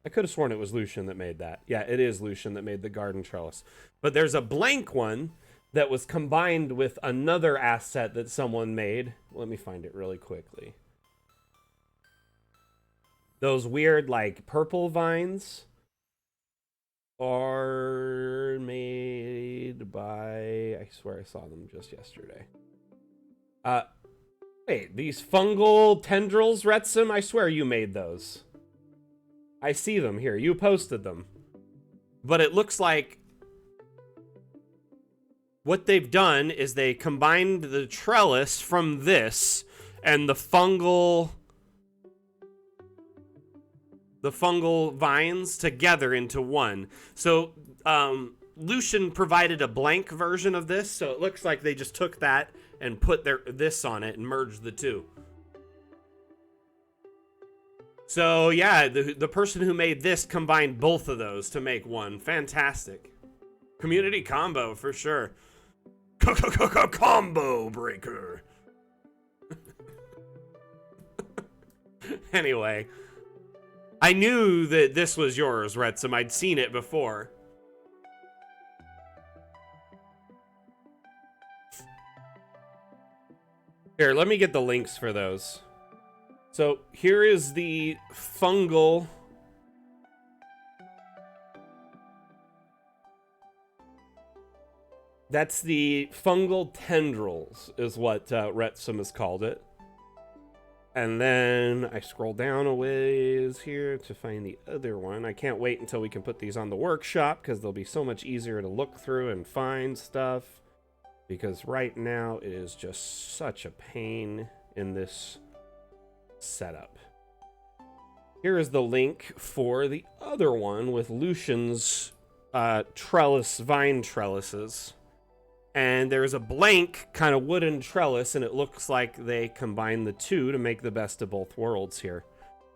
I could have sworn it was Lucian that made that. Yeah, it is Lucian that made the garden trellis. But there's a blank one that was combined with another asset that someone made. Let me find it really quickly. Those weird, like, purple vines are made by... I swear I saw them just yesterday. Wait, these fungal tendrils, Xretsim? I swear you made those. I see them here. You posted them. But it looks like what they've done is they combined the trellis from this and the fungal vines together into one. So Lucian provided a blank version of this, so it looks like they just took that and put this on it and merged the two. So yeah, the person who made this combined both of those to make one. Fantastic. Community combo for sure. Combo breaker. Anyway, I knew that this was yours, Xretsim. I'd seen it before. Here, let me get the links for those. So here is the fungal. That's the fungal tendrils, is what Xretsim has called it. And then I scroll down a ways here to find the other one. I can't wait until we can put these on the workshop because they'll be so much easier to look through and find stuff. Because right now it is just such a pain in this setup. Here is the link for the other one with Lucian's vine trellises. And there's a blank kind of wooden trellis, and it looks like they combined the two to make the best of both worlds here.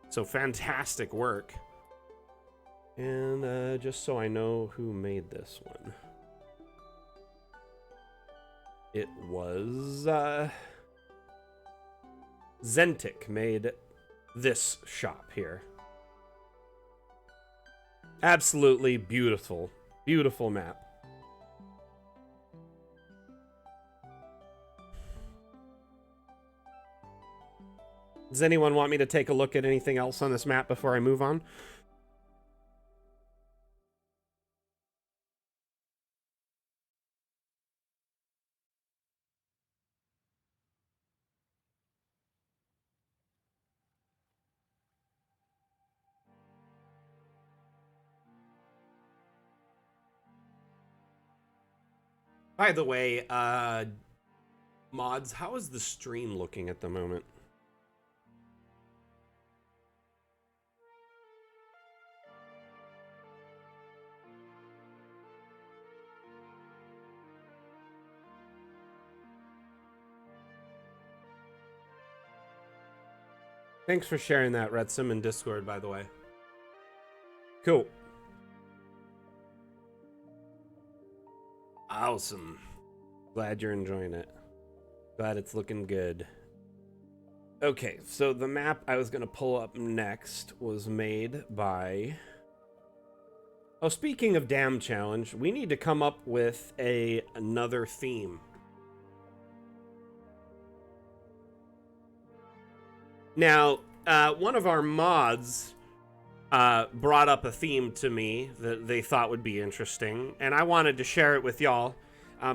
So fantastic work. And just so I know who made this one. It was Zentic made this shop here. Absolutely beautiful. Beautiful map. Does anyone want me to take a look at anything else on this map before I move on? By the way, mods, how is the stream looking at the moment? Thanks for sharing that, Xretsim, in Discord, by the way. Cool. Awesome. Glad you're enjoying it. Glad it's looking good. Okay, so the map I was going to pull up next was made by... Oh, speaking of Dam Challenge, we need to come up with another theme. Now, one of our mods brought up a theme to me that they thought would be interesting, and I wanted to share it with y'all,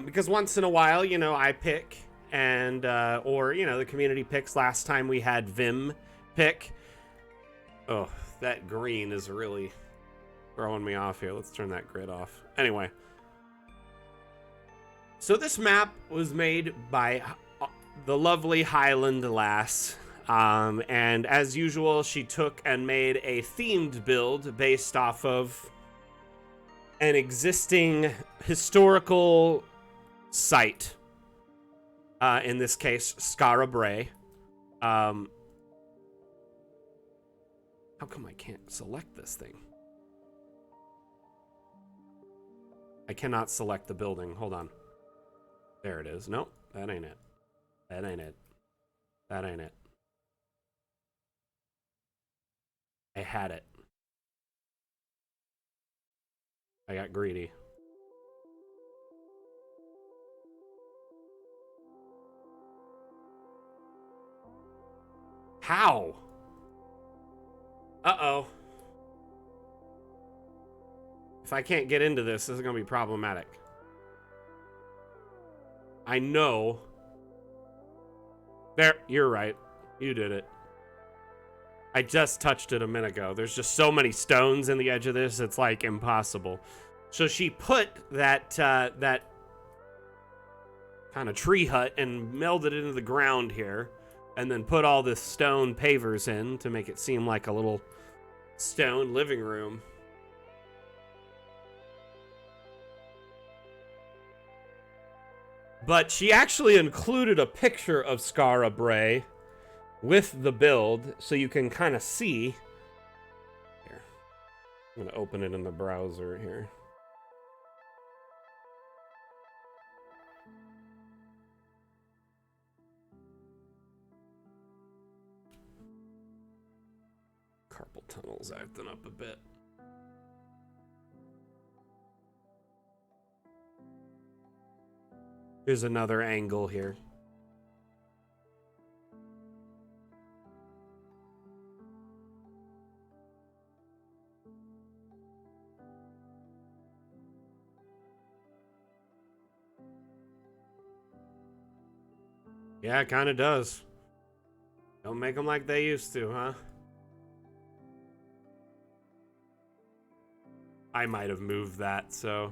because once in a while, you know, I pick, and or, you know, the community picks. Last time we had Vim pick. Oh, that green is really throwing me off here. Let's turn that grid off. Anyway, so this map was made by the lovely Highland lass. And as usual, she took and made a themed build based off of an existing historical site. In this case, Skara Brae. How come I can't select this thing? I cannot select the building. Hold on. There it is. Nope, that ain't it. That ain't it. That ain't it. I had it. I got greedy. How? Uh-oh. If I can't get into this, this is going to be problematic. I know. There, you're right. You did it. I just touched it a minute ago. There's just so many stones in the edge of this, it's like impossible. So she put that that kind of tree hut and melded it into the ground here, and then put all this stone pavers in to make it seem like a little stone living room. But she actually included a picture of Skara Brae with the build, so you can kind of see. Here, I'm gonna open it in the browser here. Carpal tunnel's acting up a bit. Here's another angle here. Yeah, it kind of does. Don't make them like they used to, huh? I might have moved that, so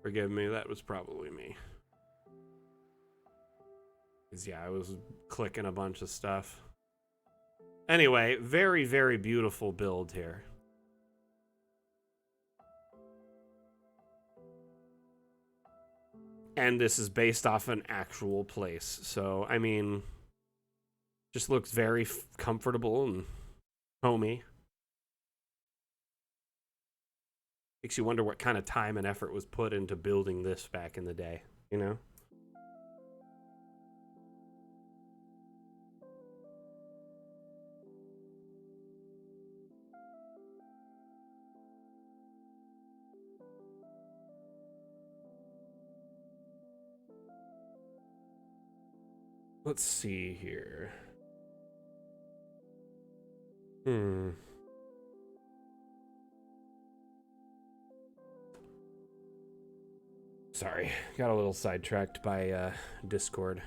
forgive me. That was probably me. Because, yeah, I was clicking a bunch of stuff. Anyway, very, very beautiful build here. And this is based off an actual place. So, I mean, just looks very comfortable and homey. Makes you wonder what kind of time and effort was put into building this back in the day, you know? Let's see here. Sorry, got a little sidetracked by Discord.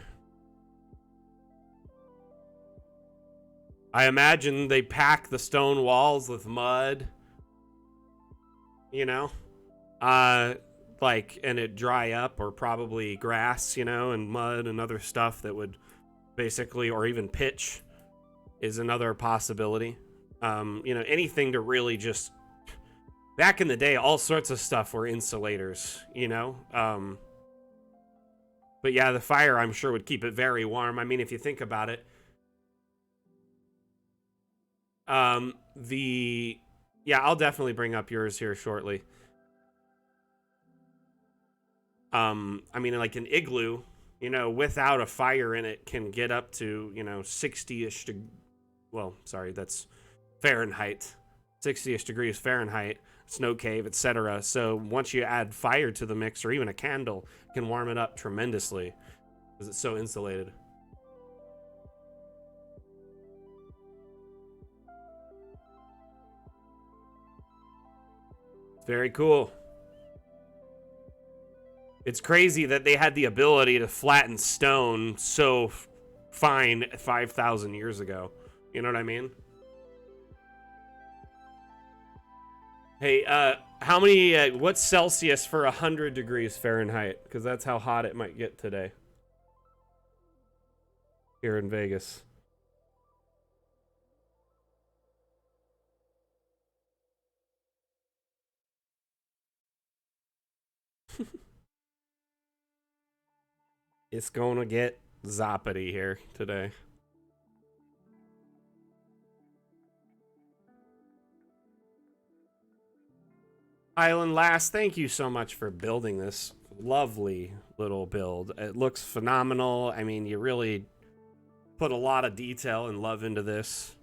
I imagine they pack the stone walls with mud, you know? Like, and it dry up, or probably grass, you know, and mud and other stuff that would basically, or even pitch is another possibility. You know, anything to really just, back in the day, all sorts of stuff were insulators, you know? But yeah, the fire, I'm sure, would keep it very warm. I mean, if you think about it, Yeah, I'll definitely bring up yours here shortly. I mean, like an igloo, without a fire in it can get up to, 60-ish well, sorry, that's Fahrenheit. 60-ish degrees Fahrenheit, snow cave, etc. So once you add fire to the mix or even a candle, it can warm it up tremendously because it's so insulated. Very cool. It's crazy that they had the ability to flatten stone so fine 5,000 years ago. You know what I mean? Hey, how many, what's Celsius for 100 degrees Fahrenheit? Because that's how hot it might get today here in Vegas. It's gonna get zoppity here today. Island Lass, thank you so much for building this lovely little build. It looks phenomenal. I mean, you really put a lot of detail and love into this.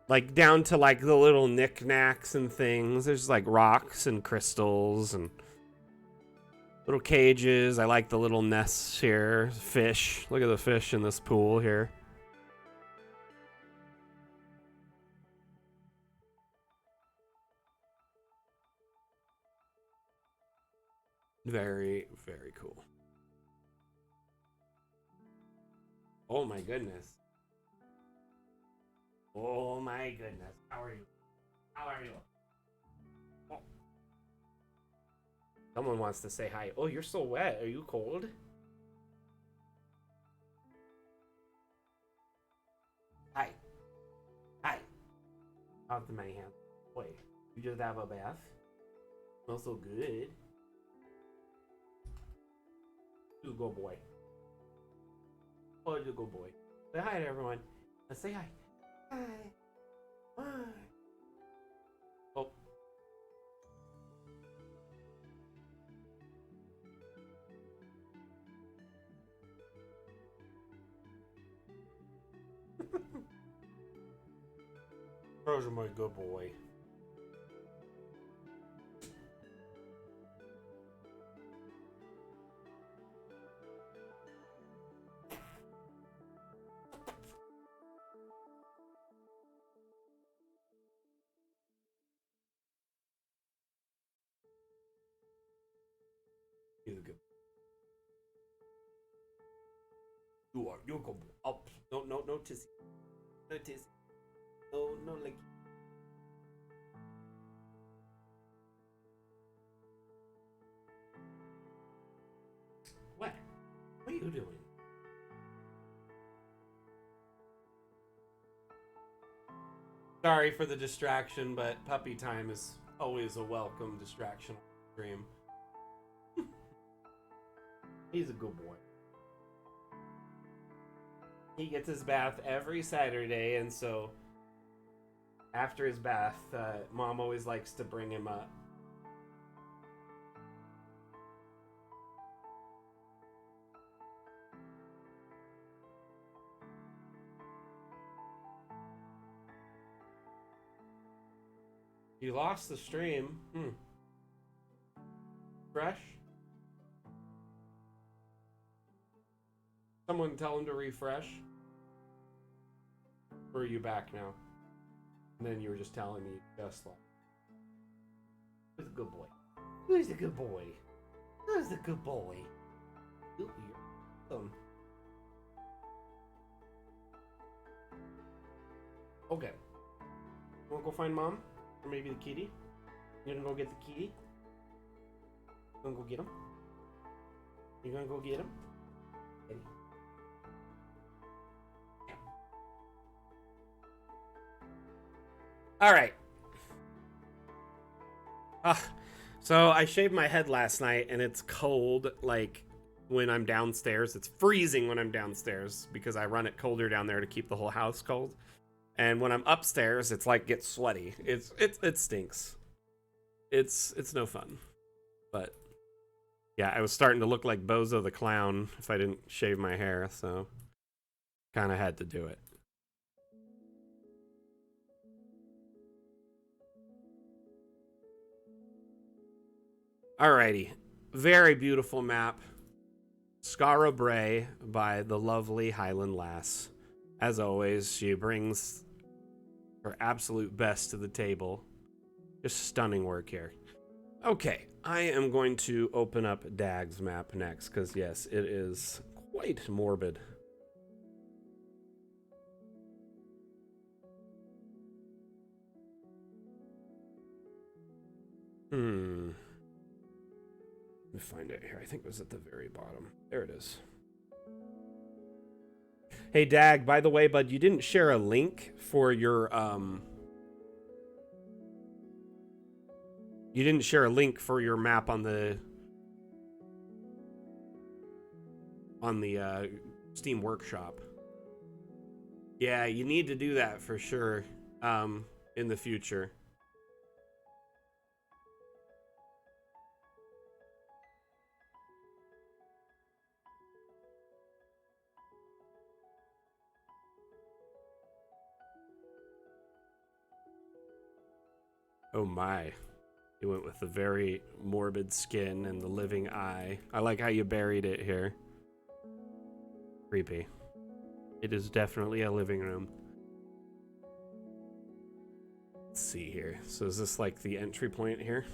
Like down to like the little knickknacks and things. There's like rocks and crystals and little cages. I like the little nests here. Fish. Look at the fish in this pool here. Very, very cool. Oh my goodness. Oh my goodness. How are you? How are you? Oh. Someone wants to say hi. Oh, you're so wet. Are you cold? Hi. Hi. Out to my hand. Wait, you just have a bath? Smells so good. You go boy. Oh, you go boy. Say hi to everyone. Let's say hi. Hi. Hi. Oh. Those are my good boy. He's a good. You are. You're good. Up. No, no, no tizzy. No tizzy. No, no like. What? What are you doing? Sorry for the distraction, but puppy time is always a welcome distraction on the stream. He's a good boy. He gets his bath every Saturday, and so after his bath, Mom always likes to bring him up. You lost the stream. Fresh? Someone tell him to refresh. Or are you back now? And then you were just telling me just like. Who's a good boy? Who's a good boy? Who's a good boy? Ooh, you're awesome. Okay. You wanna go find Mom? Or maybe the kitty? You gonna go get the kitty? You gonna go get him? You gonna go get him? Eddie. All right. So I shaved my head last night, and it's cold, like, when I'm downstairs. It's freezing when I'm downstairs, because I run it colder down there to keep the whole house cold. And when I'm upstairs, it's like gets sweaty. It stinks. It's no fun. But yeah, I was starting to look like Bozo the Clown if I didn't shave my hair, so kind of had to do it. Alrighty, very beautiful map. Skara Brae by the lovely Highland Lass. As always, she brings her absolute best to the table. Just stunning work here. Okay, I am going to open up Dagg's map next, because yes, it is quite morbid. Let me find it here. I think it was at the very bottom. There it is. Hey, Dagg, by the way, bud, you didn't share a link for your, You didn't share a link for your map on the Steam Workshop. Yeah, you need to do that for sure, in the future. Oh my. You went with the very morbid skin and the living eye. I like how you buried it here. Creepy. It is definitely a living room. Let's see here. So is this like the entry point here?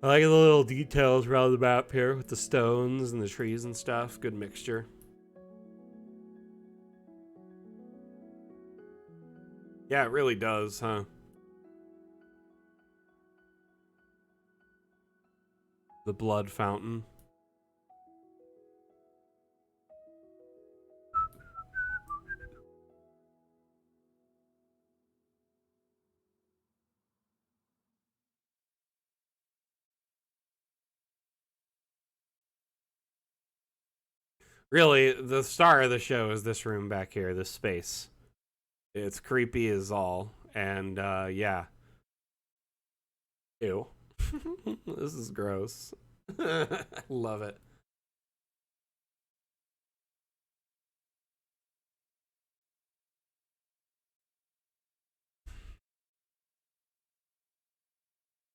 I like the little details around the map here with the stones and the trees and stuff. Good mixture. Yeah, it really does, huh? The blood fountain. Really, the star of the show is this room back here, this space. It's creepy as all, and yeah. Ew. This is gross. Love it.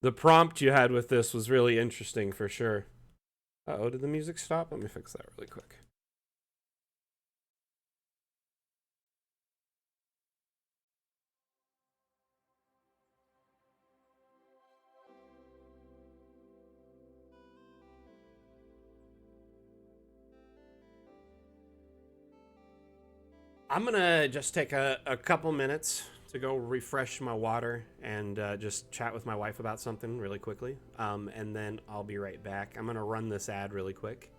The prompt you had with this was really interesting for sure. Uh-oh, did the music stop? Let me fix that really quick. I'm gonna just take a couple minutes to go refresh my water and just chat with my wife about something really quickly. And then I'll be right back. I'm gonna run this ad really quick,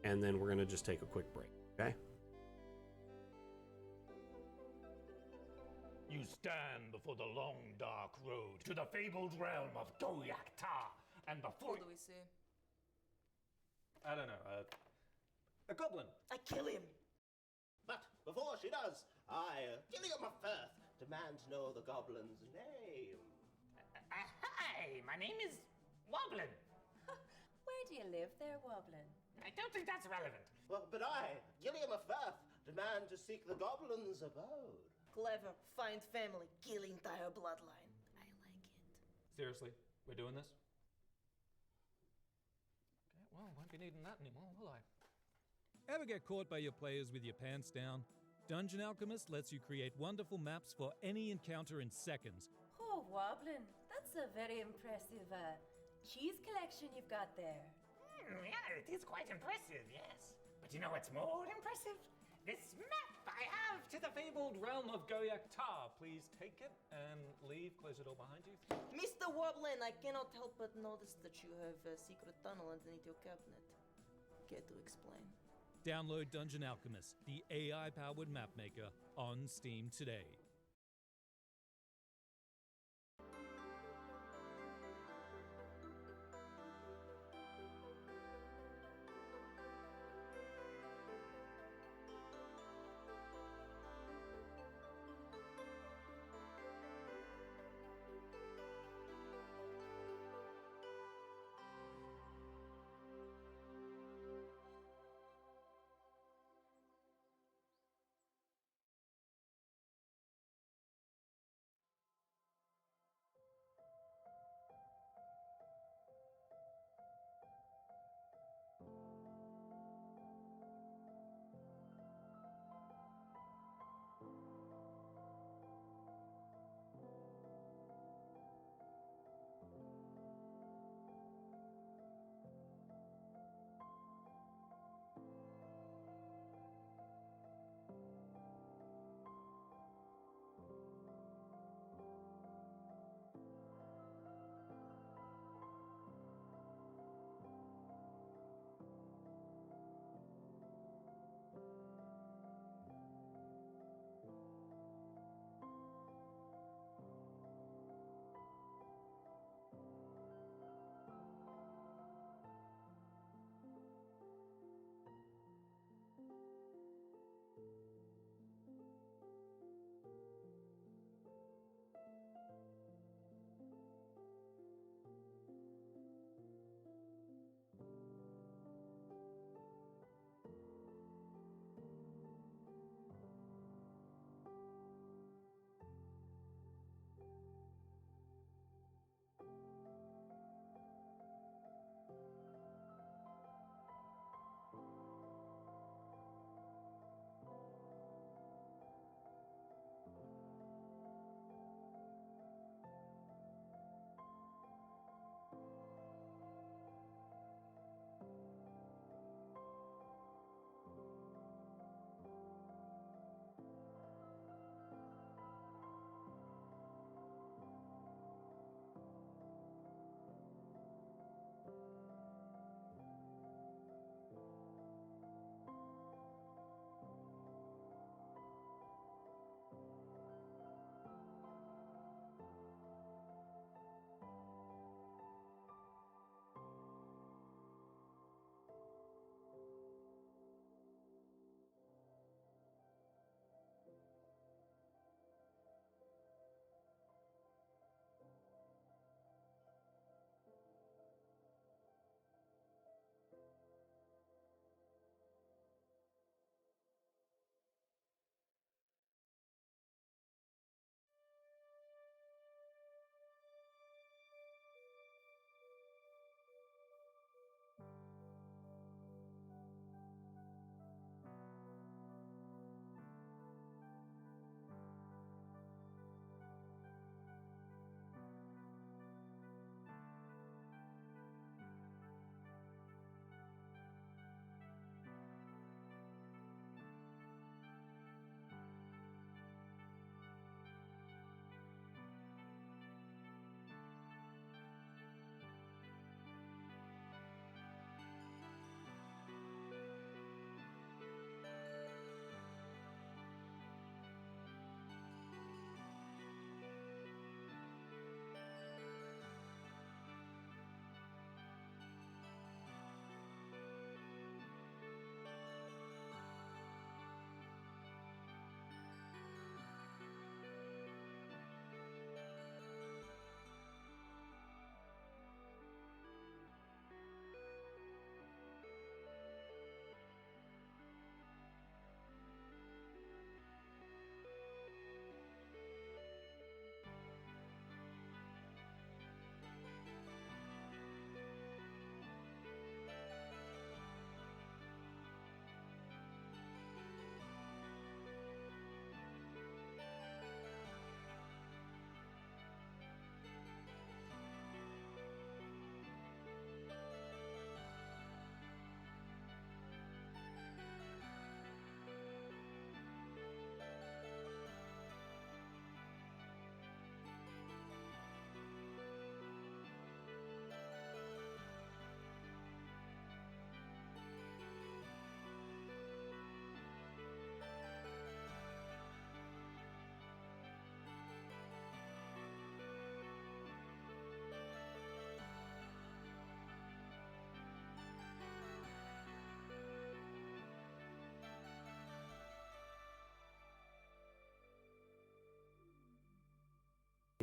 and then we're gonna just take a quick break, okay? You stand before the long, dark road to the fabled realm of Goyak-Ta, and before— Who do we see? I don't know, a goblin. I kill him. But before she does, I, Gilliam of Firth, demand to know the goblin's name. Hi, my name is Woblin. Where do you live there, Woblin? I don't think that's relevant. Well, but I, Gilliam of Firth, demand to seek the goblin's abode. Clever, find family, kill entire bloodline. I like it. Seriously, we're doing this? Okay, well, won't be needing that anymore, will I? Ever get caught by your players with your pants down? Dungeon Alchemist lets you create wonderful maps for any encounter in seconds. Oh, Woblin, that's a very impressive cheese collection you've got there. Yeah, it is quite impressive, yes. But you know what's more impressive? This map I have To the fabled realm of Goyak-Ta, please take it and leave. Close the door behind you. Mr. Woblin, I cannot help but notice that you have a secret tunnel underneath your cabinet. care to explain. Download Dungeon Alchemist, the AI-powered map maker, on Steam today.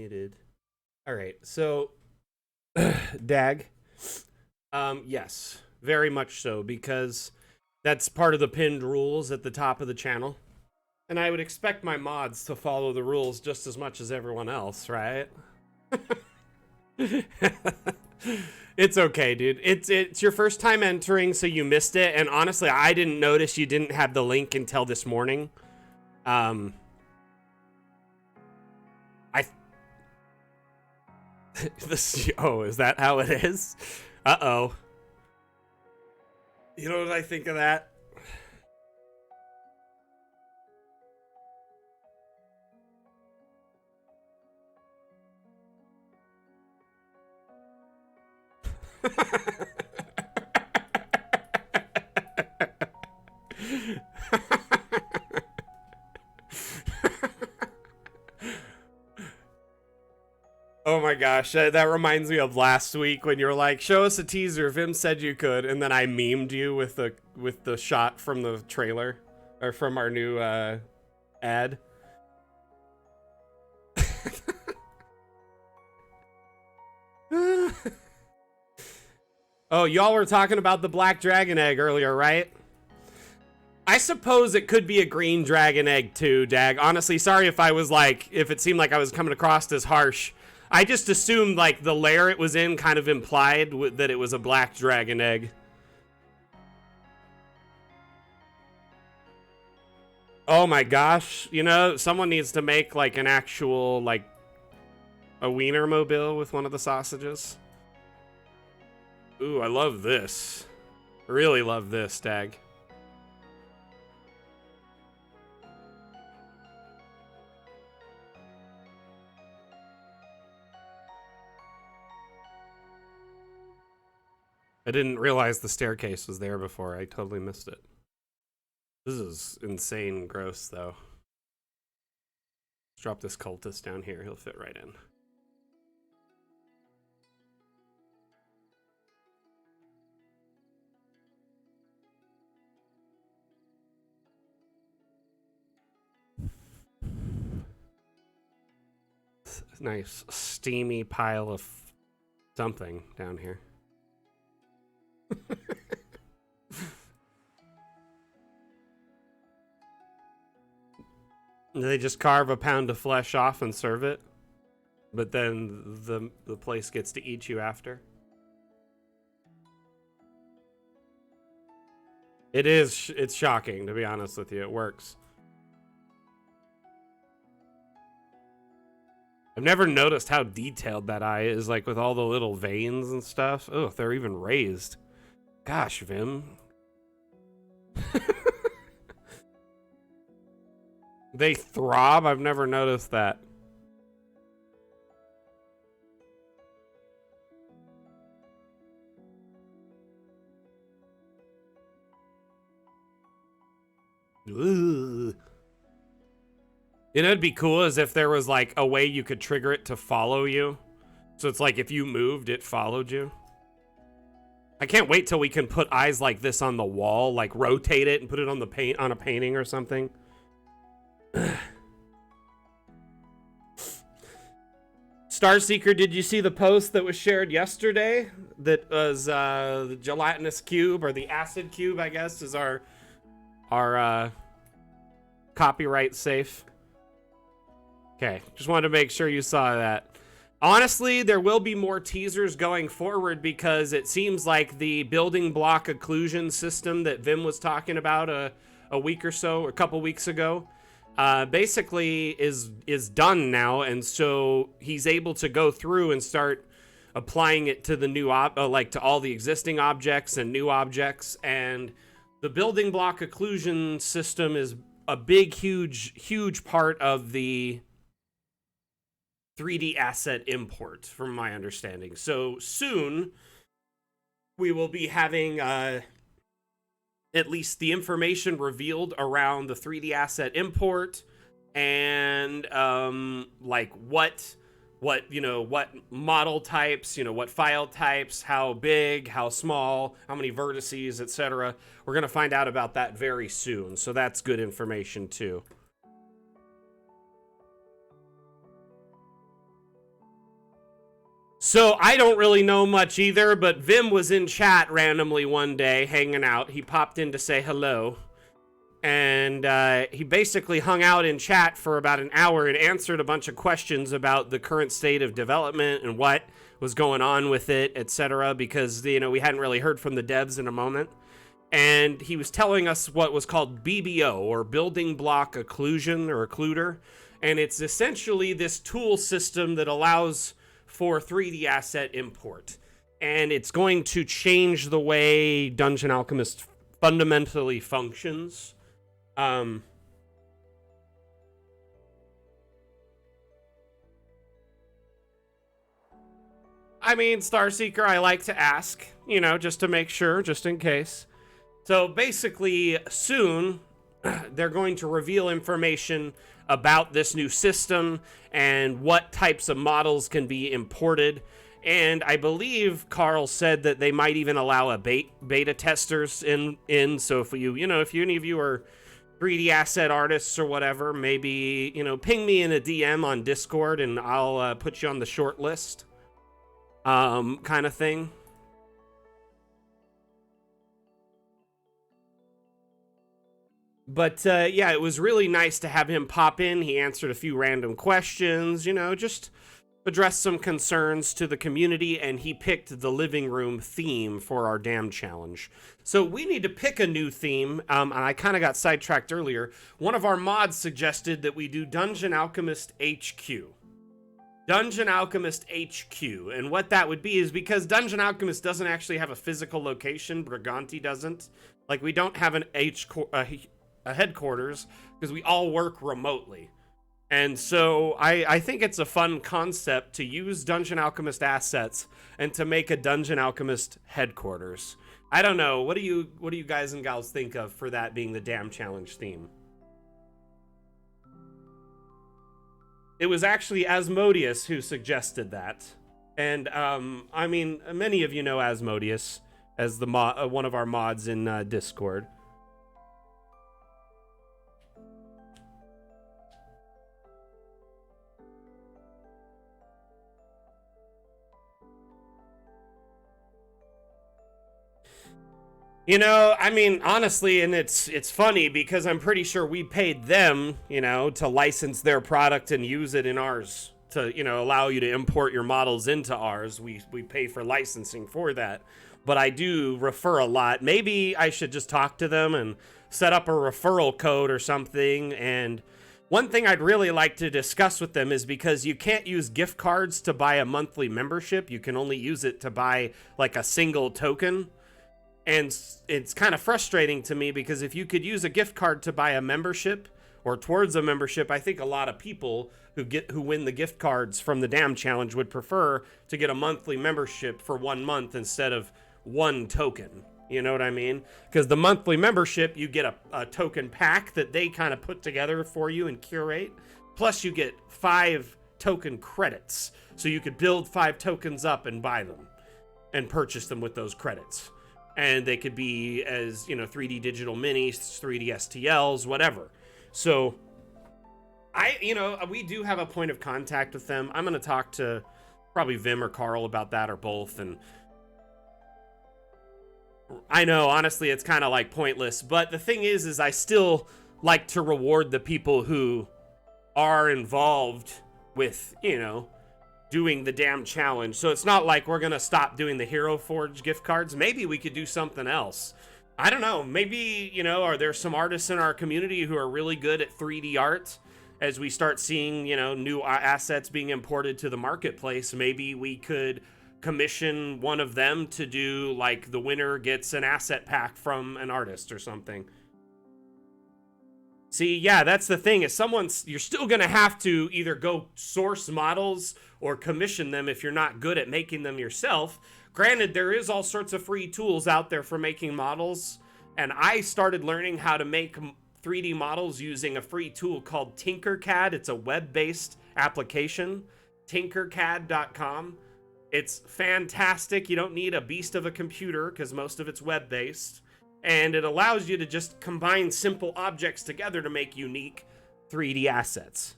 Muted. All right, so Dag, yes, very much so, because that's part of the pinned rules at the top of the channel. And I would expect my mods to follow the rules just as much as everyone else, right? It's okay, dude. It's your first time entering, so you missed it. And honestly, I didn't notice you didn't have the link until this morning. Oh, is that how it is? Uh-oh. You know what I think of that? Oh my gosh, that reminds me of last week when you were like, show us a teaser, Vim said you could, and then I memed you with the shot from the trailer, or from our new ad. Oh, y'all were talking about the black dragon egg earlier, right? I suppose it could be a green dragon egg too, Dag. Honestly, sorry if I was like, if it seemed like I was coming across as harsh. I just assumed like the layer it was in kind of implied that it was a black dragon egg. Oh my gosh, you know, someone needs to make like an actual, like, a wiener mobile with one of the sausages. Ooh, I love this. I really love this, Dag. I didn't realize the staircase was there before. I totally missed it. This is insane gross, though. Let's drop this cultist down here. He'll fit right in. Nice steamy pile of something down here. They just carve a pound of flesh off and serve it, but then the place gets to eat you after. It's shocking, to be honest with you. It works. I've never noticed how detailed that eye is, like with all the little veins and stuff. Oh, they're even raised. Gosh, Vim. They throb? I've never noticed that. Ugh. You know, it'd be cool as if there was like a way you could trigger it to follow you. So it's like if you moved, it followed you. I can't wait till we can put eyes like this on the wall, like rotate it and put it on the paint on a painting or something. Starseeker, did you see the post that was shared yesterday? That was the gelatinous cube, or the acid cube, I guess, is our copyright safe. Okay, just wanted to make sure you saw that. Honestly, there will be more teasers going forward because it seems like the building block occlusion system that Vim was talking about a week or so, a couple weeks ago, basically is done now, and so he's able to go through and start applying it to the new like to all the existing objects and new objects. And the building block occlusion system is a big, huge part of the 3D asset import, from my understanding. So soon we will be having at least the information revealed around the 3D asset import, and like what model types, what file types, how big, how small, how many vertices, etc. We're going to find out about that very soon, so that's good information too. So I don't really know much either, but Vim was in chat randomly one day, hanging out. He popped in to say hello. And he basically hung out in chat for about an hour and answered a bunch of questions about the current state of development and what was going on with it, etc. Because, you know, we hadn't really heard from the devs in a moment. And he was telling us what was called BBO, or Building Block Occlusion, or Occluder. And it's essentially this tool system that allows for 3D asset import. And it's going to change the way Dungeon Alchemist fundamentally functions. I mean, Starseeker, I like to ask, you know, just to make sure, just in case. So basically, soon, they're going to reveal information about this new system and what types of models can be imported. And I believe Carl said that they might even allow a beta testers in. So if if any of you are 3D asset artists or whatever, maybe, you know, ping me in a DM on Discord and I'll put you on the short list. Kind of thing. But yeah, it was really nice to have him pop in. He answered a few random questions, you know, just addressed some concerns to the community, and he picked the living room theme for our damn challenge. So we need to pick a new theme, and I kind of got sidetracked earlier. One of our mods suggested that we do Dungeon Alchemist HQ. Dungeon Alchemist HQ, and what that would be is because Dungeon Alchemist doesn't actually have a physical location, Briganti doesn't. Like, we don't have a headquarters, because we all work remotely. And so I think it's a fun concept to use Dungeon Alchemist assets and to make a Dungeon Alchemist headquarters. I don't know. What do you guys and gals think of for that being the damn challenge theme? It was actually Asmodeus who suggested that. And I mean, many of you know Asmodeus as the one of our mods in Discord. You know, I mean, honestly, and it's funny because I'm pretty sure we paid them, you know, to license their product and use it in ours, to, you know, allow you to import your models into ours. We pay for licensing for that. But I do refer a lot. Maybe I should just talk to them and set up a referral code or something. And one thing I'd really like to discuss with them is, because you can't use gift cards to buy a monthly membership. You can only use it to buy like a single token. And it's kind of frustrating to me, because if you could use a gift card to buy a membership or towards a membership, I think a lot of people who win the gift cards from the damn challenge would prefer to get a monthly membership for 1 month instead of one token. You know what I mean? Because the monthly membership, you get a token pack that they kind of put together for you and curate. Plus you get 5 token credits. So you could build 5 tokens up and buy them and purchase them with those credits. And they could be as, you know, 3D digital minis, 3D STLs, whatever. So we do have a point of contact with them. I'm going to talk to probably Vim or Carl about that, or both. And I know, honestly, it's kind of like pointless. But the thing is I still like to reward the people who are involved with, you know, doing the damn challenge. So it's not like we're gonna stop doing the Hero Forge gift cards. Maybe we could do something else. I don't know. Maybe, you know, are there some artists in our community who are really good at 3D art? As we start seeing, you know, new assets being imported to the marketplace, maybe we could commission one of them to do, like, the winner gets an asset pack from an artist or something. See, yeah, that's the thing. You're still gonna have to either go source models or commission them if you're not good at making them yourself. Granted, there is all sorts of free tools out there for making models, and I started learning how to make 3D models using a free tool called Tinkercad. It's a web-based application, tinkercad.com. It's fantastic. You don't need a beast of a computer because most of it's web-based. And it allows you to just combine simple objects together to make unique 3D assets.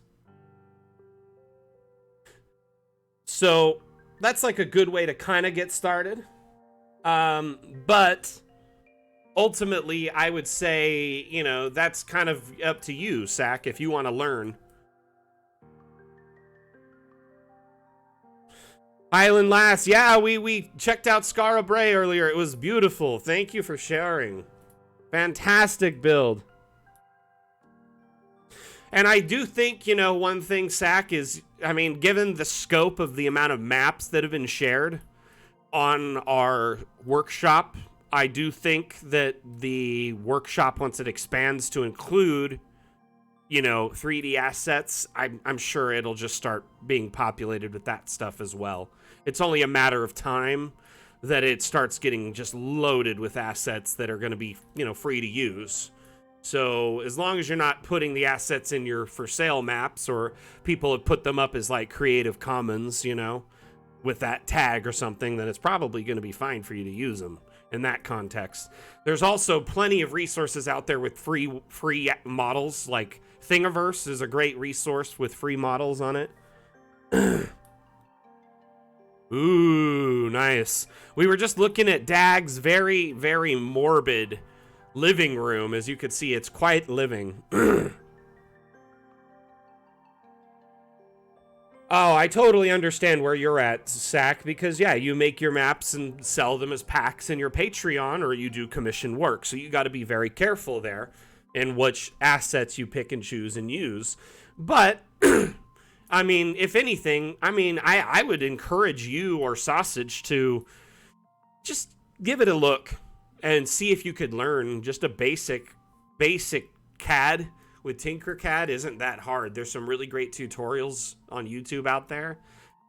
So, that's like a good way to kind of get started. But ultimately, I would say, you know, that's kind of up to you, Sack, if you want to learn. Highland Lass, yeah, we checked out Skara Brae earlier. It was beautiful. Thank you for sharing. Fantastic build. And I do think, you know, one thing, Sack, is, I mean, given the scope of the amount of maps that have been shared on our workshop, I do think that the workshop, once it expands to include, you know, 3D assets, I'm sure it'll just start being populated with that stuff as well. It's only a matter of time that it starts getting just loaded with assets that are going to be, you know, free to use. So as long as you're not putting the assets in your for sale maps, or people have put them up as like Creative Commons, you know, with that tag or something, then it's probably going to be fine for you to use them in that context. There's also plenty of resources out there with free models, like Thingiverse is a great resource with free models on it. Ooh, nice. We were just looking at Dagg's very, very morbid living room. As you can see, it's quite living. Oh, I totally understand where you're at, Sack, because, yeah, you make your maps and sell them as packs in your Patreon, or you do commission work, so you got to be very careful there in which assets you pick and choose and use. But, I mean, if anything, I mean, I would encourage you or Sausage to just give it a look and see if you could learn just a basic CAD. With Tinkercad isn't that hard. There's some really great tutorials on YouTube out there,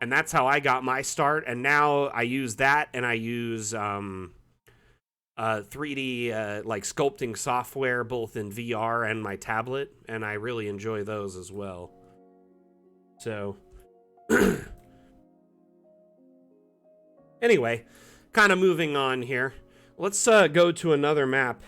and that's how I got my start. And now I use that, and I use 3D like sculpting software both in VR and my tablet, and I really enjoy those as well. So anyway, kind of moving on here. Let's go to another map.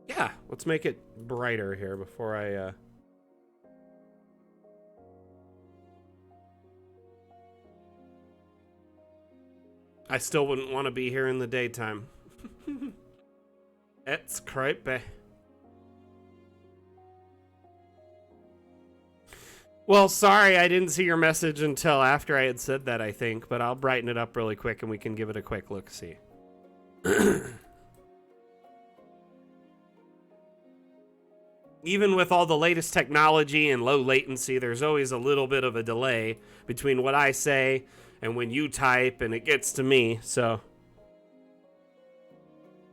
Yeah, let's make it brighter here before I still wouldn't want to be here in the daytime. It's creepy. Well, sorry, I didn't see your message until after I had said that, I think, but I'll brighten it up really quick and we can give it a quick look-see. Even with all the latest technology and low latency, there's always a little bit of a delay between what I say and when you type, and it gets to me, so.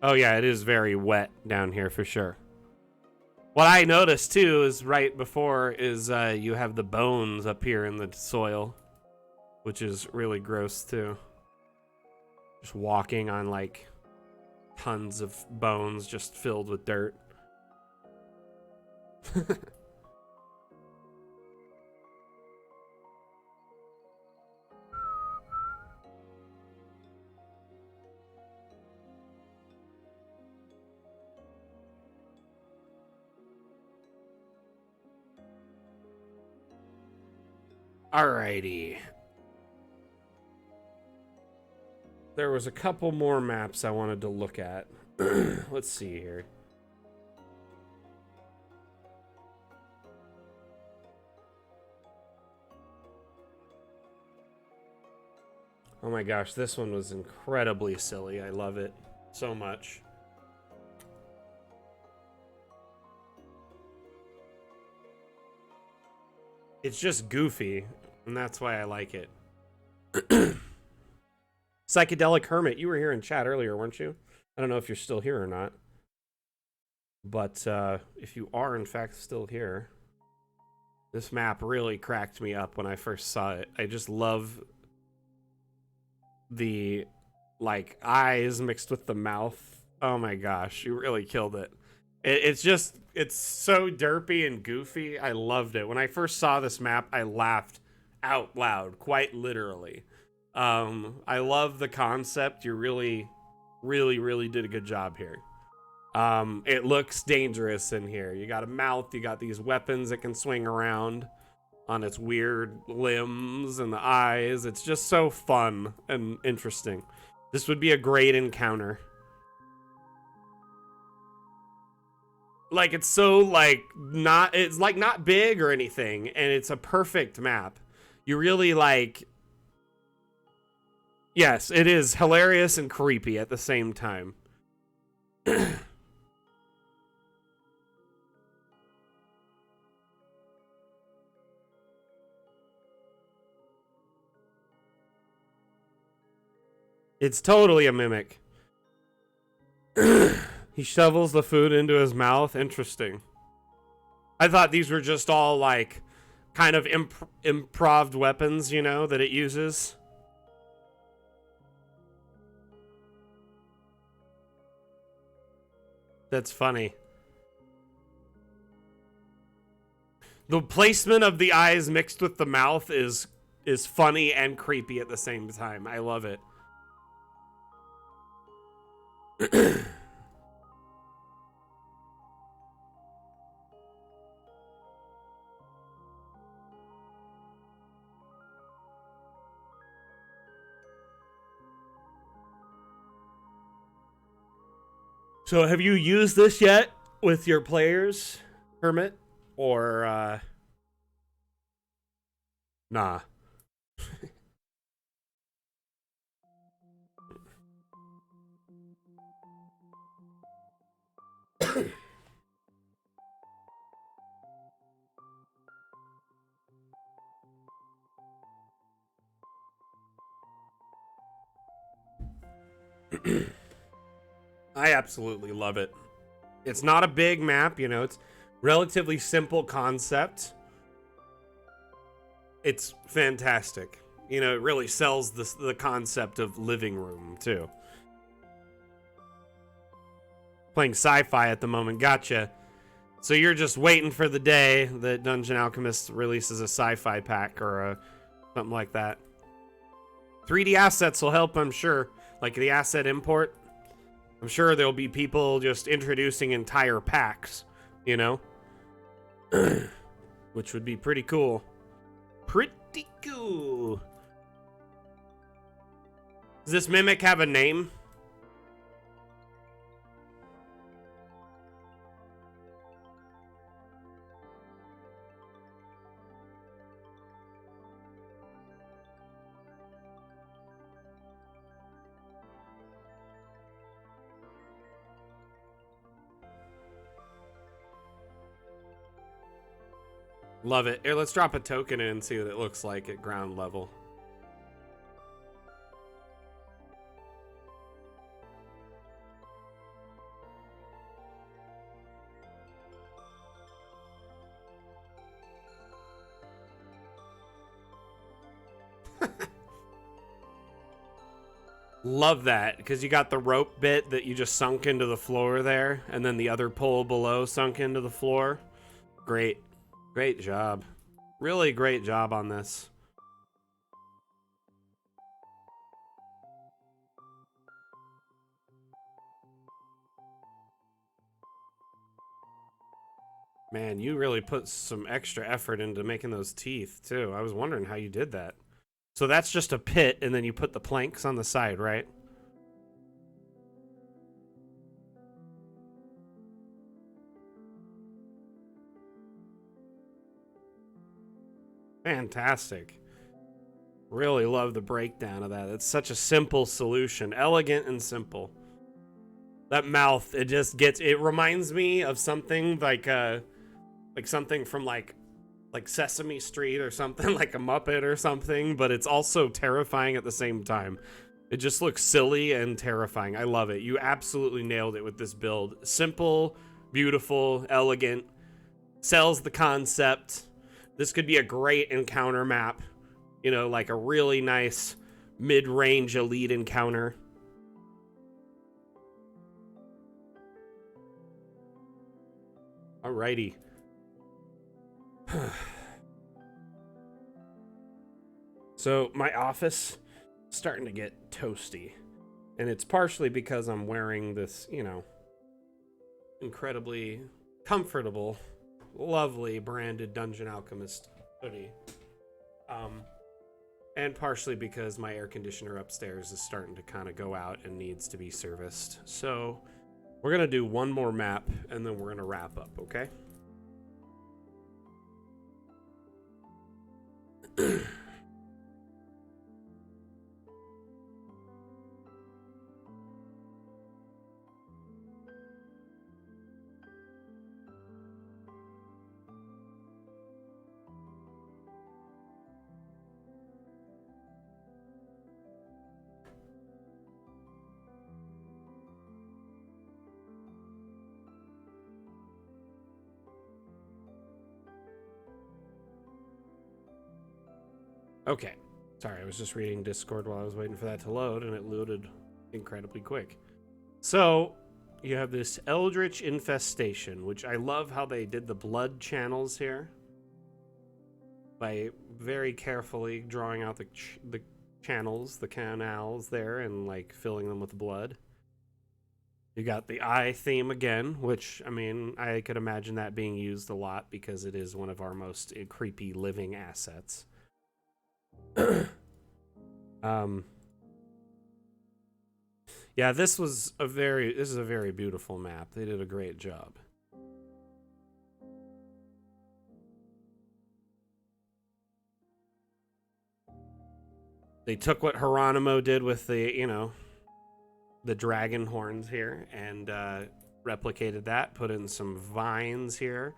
Oh yeah, it is very wet down here for sure. What I noticed too is right before is you have the bones up here in the soil, which is really gross too. Just walking on like tons of bones just filled with dirt. Alrighty. There was a couple more maps I wanted to look at. Let's see here. Oh my gosh, this one was incredibly silly. I love it so much. It's just goofy, and that's why I like it. PsychedelicHermit, you were here in chat earlier, weren't you? I don't know if you're still here or not. But if you are, in fact, still here, this map really cracked me up when I first saw it. I just love the, like, eyes mixed with the mouth. Oh my gosh, you really killed it. It's just, it's so derpy and goofy. I loved it. When I first saw this map, I laughed out loud, quite literally. I love the concept. You really, really, really did a good job here. It looks dangerous in here. You got a mouth, you got these weapons that can swing around on its weird limbs and the eyes. It's just so fun and interesting. This would be a great encounter. Like, it's so, like, it's like not big or anything, and it's a perfect map. You really, like, yes, it is hilarious and creepy at the same time. It's totally a mimic. He shovels the food into his mouth. Interesting. I thought these were just all, like, kind of improved weapons, you know, that it uses. That's funny. The placement of the eyes mixed with the mouth is funny and creepy at the same time. I love it. So have you used this yet with your players, Hermit? Or, nah. I absolutely love it. It's not a big map, you know, it's relatively simple concept. It's fantastic. You know, it really sells the concept of living room, too. Playing sci-fi at the moment, gotcha. So you're just waiting for the day that Dungeon Alchemist releases a sci-fi pack or something like that. 3D assets will help, I'm sure. Like the asset import. I'm sure there'll be people just introducing entire packs, you know? Which would be pretty cool. Pretty cool. Does this mimic have a name? Love it. Here, let's drop a token in and see what it looks like at ground level. Love that, because you got the rope bit that you just sunk into the floor there, and then the other pole below sunk into the floor. Great. Great job. Really great job on this. Man, you really put some extra effort into making those teeth, too. I was wondering how you did that. So that's just a pit, and then you put the planks on the side, right? Fantastic. Really love the breakdown of that. It's such a simple solution. Elegant and simple. That mouth, it just gets... It reminds me of something like something from like Sesame Street or something, like a Muppet or something, but it's also terrifying at the same time. It just looks silly and terrifying. I love it. You absolutely nailed it with this build. Simple, beautiful, elegant. Sells the concept. This could be a great encounter map. You know, like a really nice mid-range elite encounter. Alrighty. So my office is starting to get toasty. And it's partially because I'm wearing this, you know, incredibly comfortable, lovely branded Dungeon Alchemist hoodie. And partially because my air conditioner upstairs is starting to kind of go out and needs to be serviced. So we're going to do one more map and then we're going to wrap up, okay? Okay. Sorry, I was just reading Discord while I was waiting for that to load, and it loaded incredibly quick. So, you have this Eldritch Infestation, which I love how they did the blood channels here. By very carefully drawing out the channels, the canals there, and, like, filling them with blood. You got the eye theme again, which, I mean, I could imagine that being used a lot because it is one of our most creepy living assets. Yeah, this is a very beautiful map. They did a great job. They took what Geronimo did with the, the dragon horns here and replicated that, put in some vines here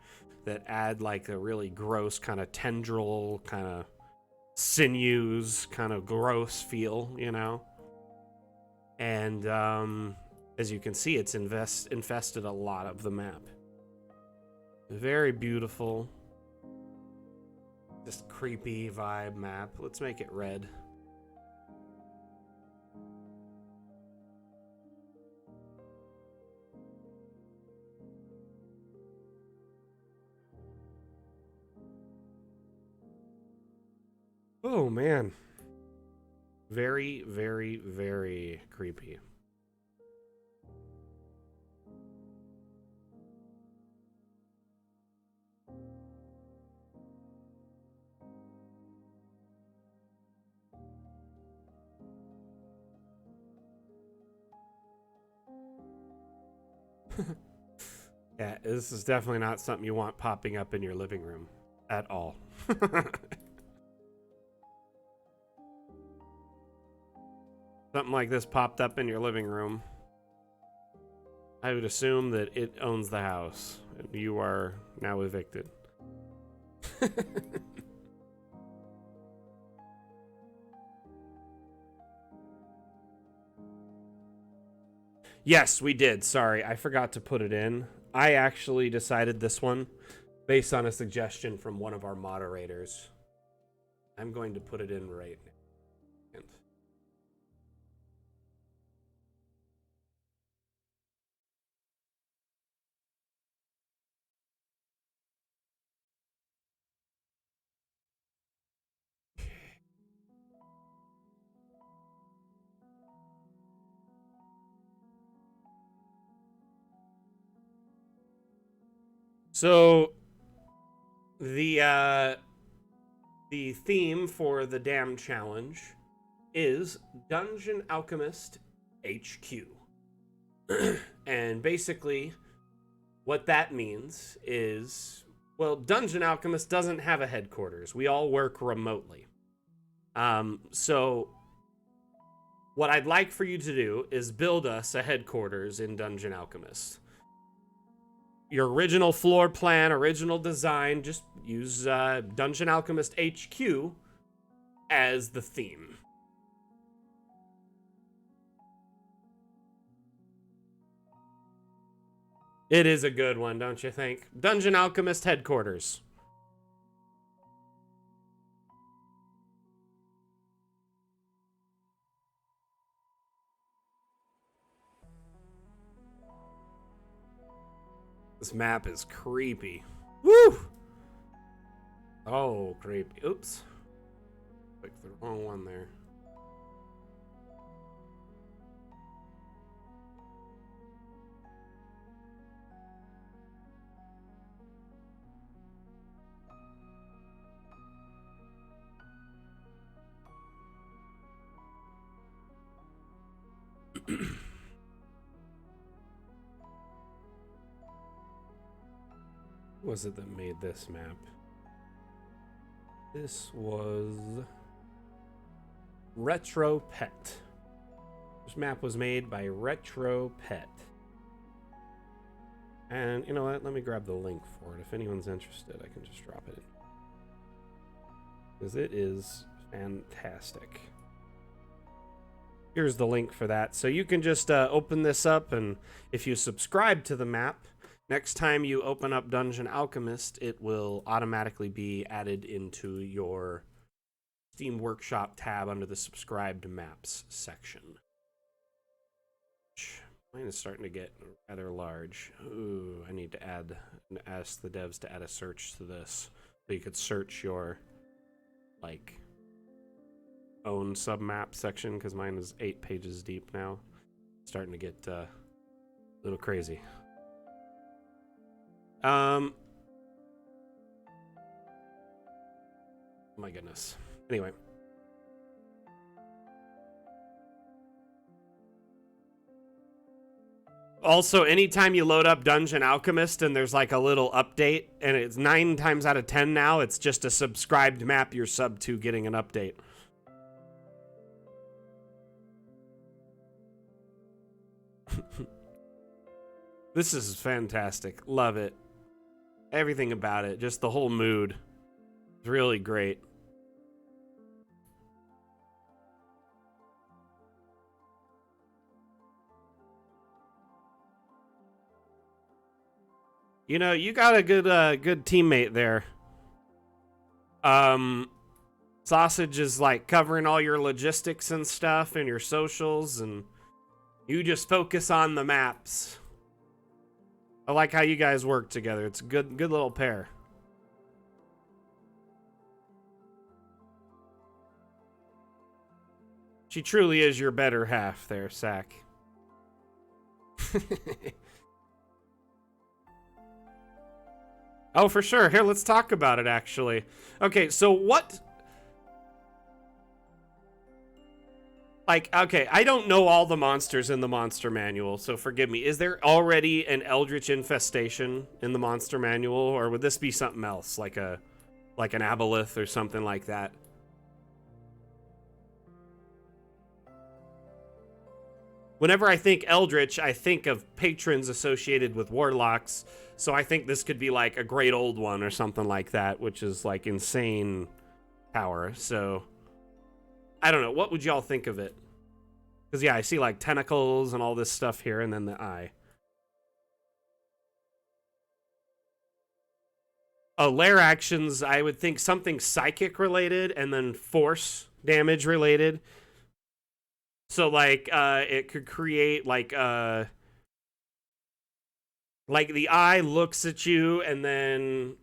that add like a really gross kind of tendril, kind of sinews, kind of gross feel, And as you can see, it's infested a lot of the map. Very beautiful, just creepy vibe map. Let's make it red. Oh, man. Very, very, very creepy. Yeah, this is definitely not something you want popping up in your living room at all. Something like this popped up in your living room, I would assume that it owns the house and you are now evicted. Yes, we did. Sorry, I forgot to put it in. I actually decided this one based on a suggestion from one of our moderators. I'm going to put it in right now. So the theme for the Dam Challenge is Dungeon Alchemist HQ. And basically what that means is, well, Dungeon Alchemist doesn't have a headquarters. We all work remotely. So what I'd like for you to do is build us a headquarters in Dungeon Alchemist. Your original floor plan, original design, just use Dungeon Alchemist HQ as the theme. It is a good one, don't you think? Dungeon Alchemist headquarters. This map is creepy. Woo! Oh, creepy. Oops. Clicked the wrong one there. was it that made this map? This was Retropet. This map was made by Retropet. And you know what? Let me grab the link for it. If anyone's interested, I can just drop it in. Because it is fantastic. Here's the link for that. So you can just open this up, and if you subscribe to the map, next time you open up Dungeon Alchemist, it will automatically be added into your Steam Workshop tab under the subscribed maps section. Mine is starting to get rather large. Ooh, I need to ask the devs to add a search to this. So you could search your, like, own submap section, because mine is 8 pages deep now. It's starting to get a little crazy. My goodness. Anyway. Also, anytime you load up Dungeon Alchemist and there's like a little update, and it's 9 times out of 10 now, it's just a subscribed map you're sub to getting an update. This is fantastic. Love it. Everything about it. Just the whole mood. It's really great. You know, you got a good teammate there. Sausage is like covering all your logistics and stuff and your socials, and you just focus on the maps. I like how you guys work together. It's a good little pair. She truly is your better half there, Sack. Oh, for sure. Here, let's talk about it, actually. Okay, so what... Like, okay, I don't know all the monsters in the monster manual, so forgive me. Is there already an Eldritch Infestation in the monster manual, or would this be something else, like an aboleth or something like that? Whenever I think Eldritch, I think of patrons associated with warlocks, so I think this could be like a great old one or something like that, which is like insane power. So I don't know. What would y'all think of it? Because yeah, I see like tentacles and all this stuff here, and then the eye. Oh, lair actions, I would think something psychic related and then force damage related. So like it could create like the eye looks at you and then,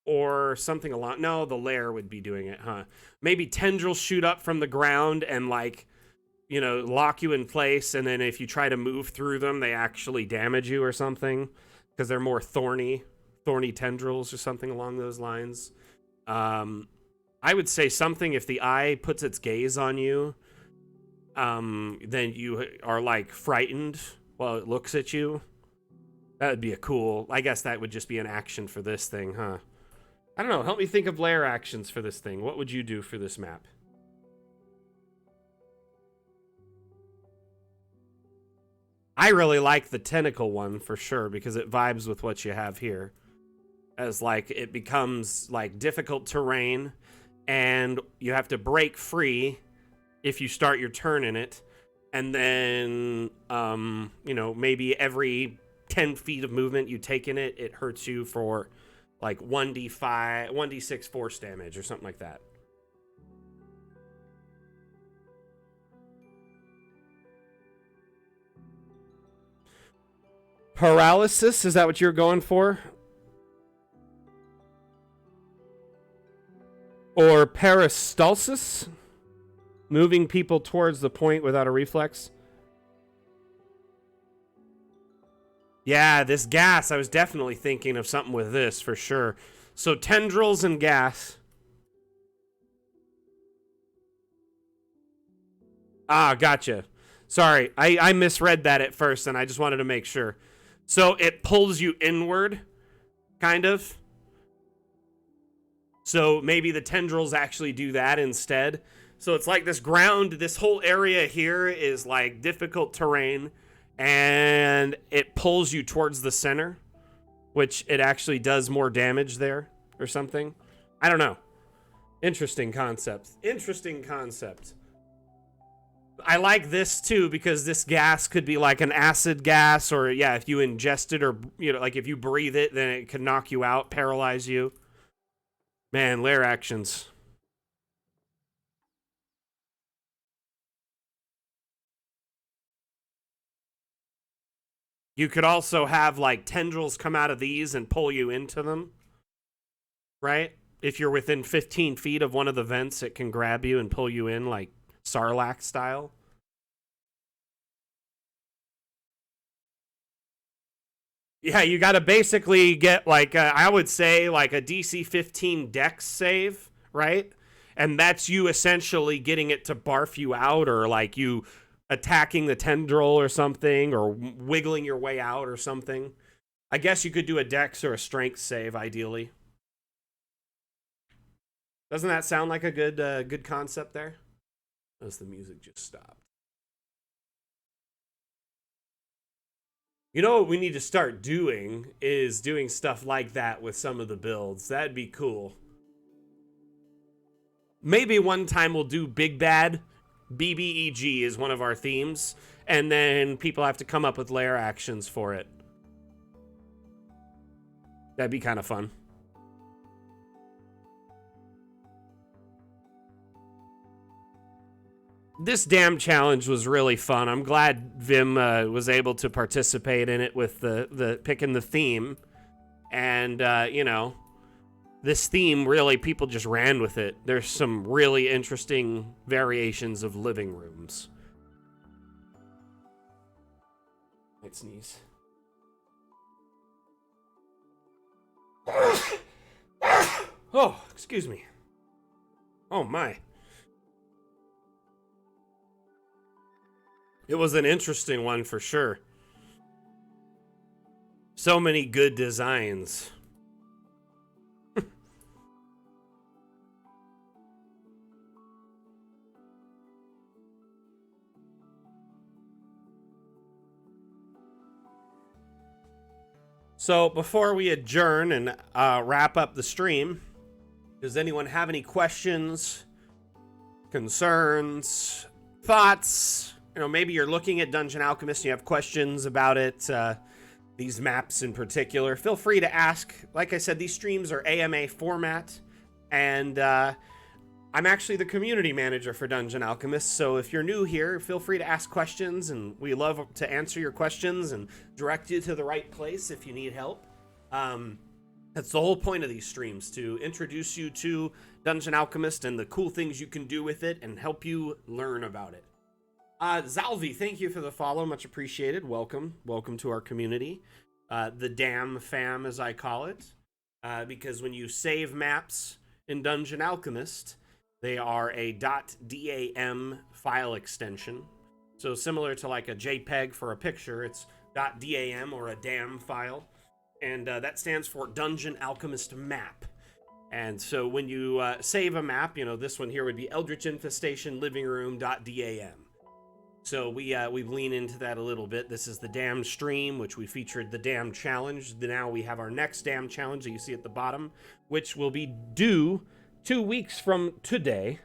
or something along, no, the lair would be doing it, huh? Maybe tendrils shoot up from the ground and like, you know, lock you in place, and then if you try to move through them, they actually damage you or something because they're more thorny tendrils or something along those lines. I would say something if the eye puts its gaze on you, then you are like frightened while it looks at you. That would be a cool, I guess that would just be an action for this thing, huh? I don't know, help me think of lair actions for this thing. What would you do for this map? I really like the tentacle one for sure, because it vibes with what you have here. As like, it becomes like difficult terrain, and you have to break free if you start your turn in it. And then, you know, maybe every 10 feet of movement you take in it, it hurts you for like 1d6 force damage or something like that. Paralysis, is that what you're going for? Or peristalsis? Moving people towards the point without a reflex? Yeah, this gas, I was definitely thinking of something with this for sure. So tendrils and gas. Ah, gotcha. Sorry, I misread that at first, and I just wanted to make sure. So it pulls you inward, kind of. So maybe the tendrils actually do that instead. So it's like this ground, this whole area here is like difficult terrain, and it pulls you towards the center, which it actually does more damage there or something. I don't know. Interesting concept. Interesting concept. I like this too because this gas could be like an acid gas, or yeah, if you ingest it, or like if you breathe it, then it could knock you out, paralyze you. Man, lair actions. You could also have like tendrils come out of these and pull you into them, right? If you're within 15 feet of one of the vents, it can grab you and pull you in like Sarlacc style. Yeah, you got to basically get like, I would say like a DC 15 dex save, right? And that's you essentially getting it to barf you out, or like you attacking the tendril or something, or wiggling your way out or something. I guess you could do a dex or a strength save, ideally. Doesn't that sound like a good concept there? Notice the music just stopped. You know what we need to start doing is doing stuff like that with some of the builds. That'd be cool. Maybe one time we'll do Big Bad. BBEG is one of our themes, and then people have to come up with lair actions for it. That'd be kind of fun. This damn challenge was really fun. I'm glad Vim was able to participate in it with the picking the theme. And, you know, this theme, really, people just ran with it. There's some really interesting variations of living rooms. Might sneeze. Oh, excuse me. Oh, my. It was an interesting one for sure. So many good designs. So before we adjourn and wrap up the stream, does anyone have any questions, concerns, thoughts? You know, maybe you're looking at Dungeon Alchemist and you have questions about it, these maps in particular. Feel free to ask. Like I said, these streams are AMA format, and I'm actually the community manager for Dungeon Alchemist, so if you're new here, feel free to ask questions, and we love to answer your questions and direct you to the right place if you need help. That's the whole point of these streams, to introduce you to Dungeon Alchemist and the cool things you can do with it and help you learn about it. Zalvi, thank you for the follow, much appreciated. Welcome to our community. The Dam fam, as I call it, because when you save maps in Dungeon Alchemist, they are a .dam file extension. So similar to like a JPEG for a picture, it's .dam or a DAM file. And that stands for Dungeon Alchemist Map. And so when you save a map, you know, this one here would be Eldritch Infestation Living Room.dam. So we lean into that a little bit. This is the Dam stream, which we featured the Dam challenge. Now we have our next Dam challenge that you see at the bottom, which will be due 2 weeks from today.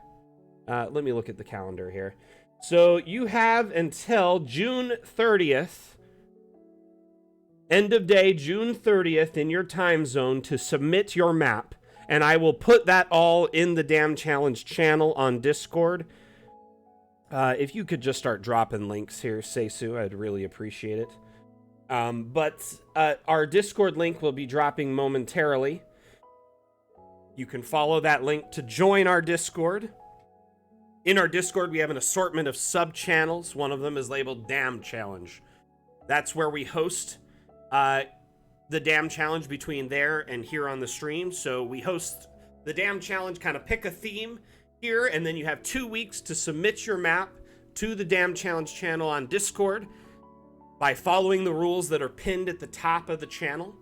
Let me look at the calendar here. So you have until June 30th, end of day, June 30th in your time zone to submit your map. And I will put that all in the Dam Challenge channel on Discord. If you could just start dropping links here, Seisu, I'd really appreciate it. But our Discord link will be dropping momentarily. You can follow that link to join our Discord. In our Discord, we have an assortment of sub-channels. One of them is labeled Dam Challenge. That's where we host the Dam Challenge between there and here on the stream. So we host the Dam Challenge, kind of pick a theme here, and then you have 2 weeks to submit your map to the Dam Challenge channel on Discord by following the rules that are pinned at the top of the channel.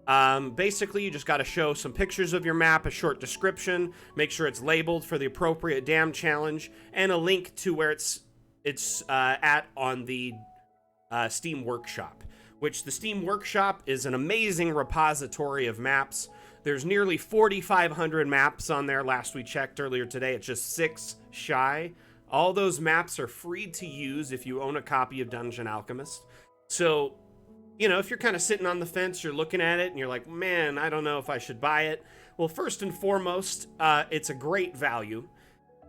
Basically, you just got to show some pictures of your map, a short description, make sure it's labeled for the appropriate dam challenge, and a link to where it's at on the Steam Workshop, which the Steam Workshop is an amazing repository of maps. There's nearly 4,500 maps on there. Last we checked earlier today, it's just 6 shy. All those maps are free to use if you own a copy of Dungeon Alchemist. So, you know, if you're kind of sitting on the fence, you're looking at it and you're like, man, I don't know if I should buy it. Well, first and foremost, it's a great value.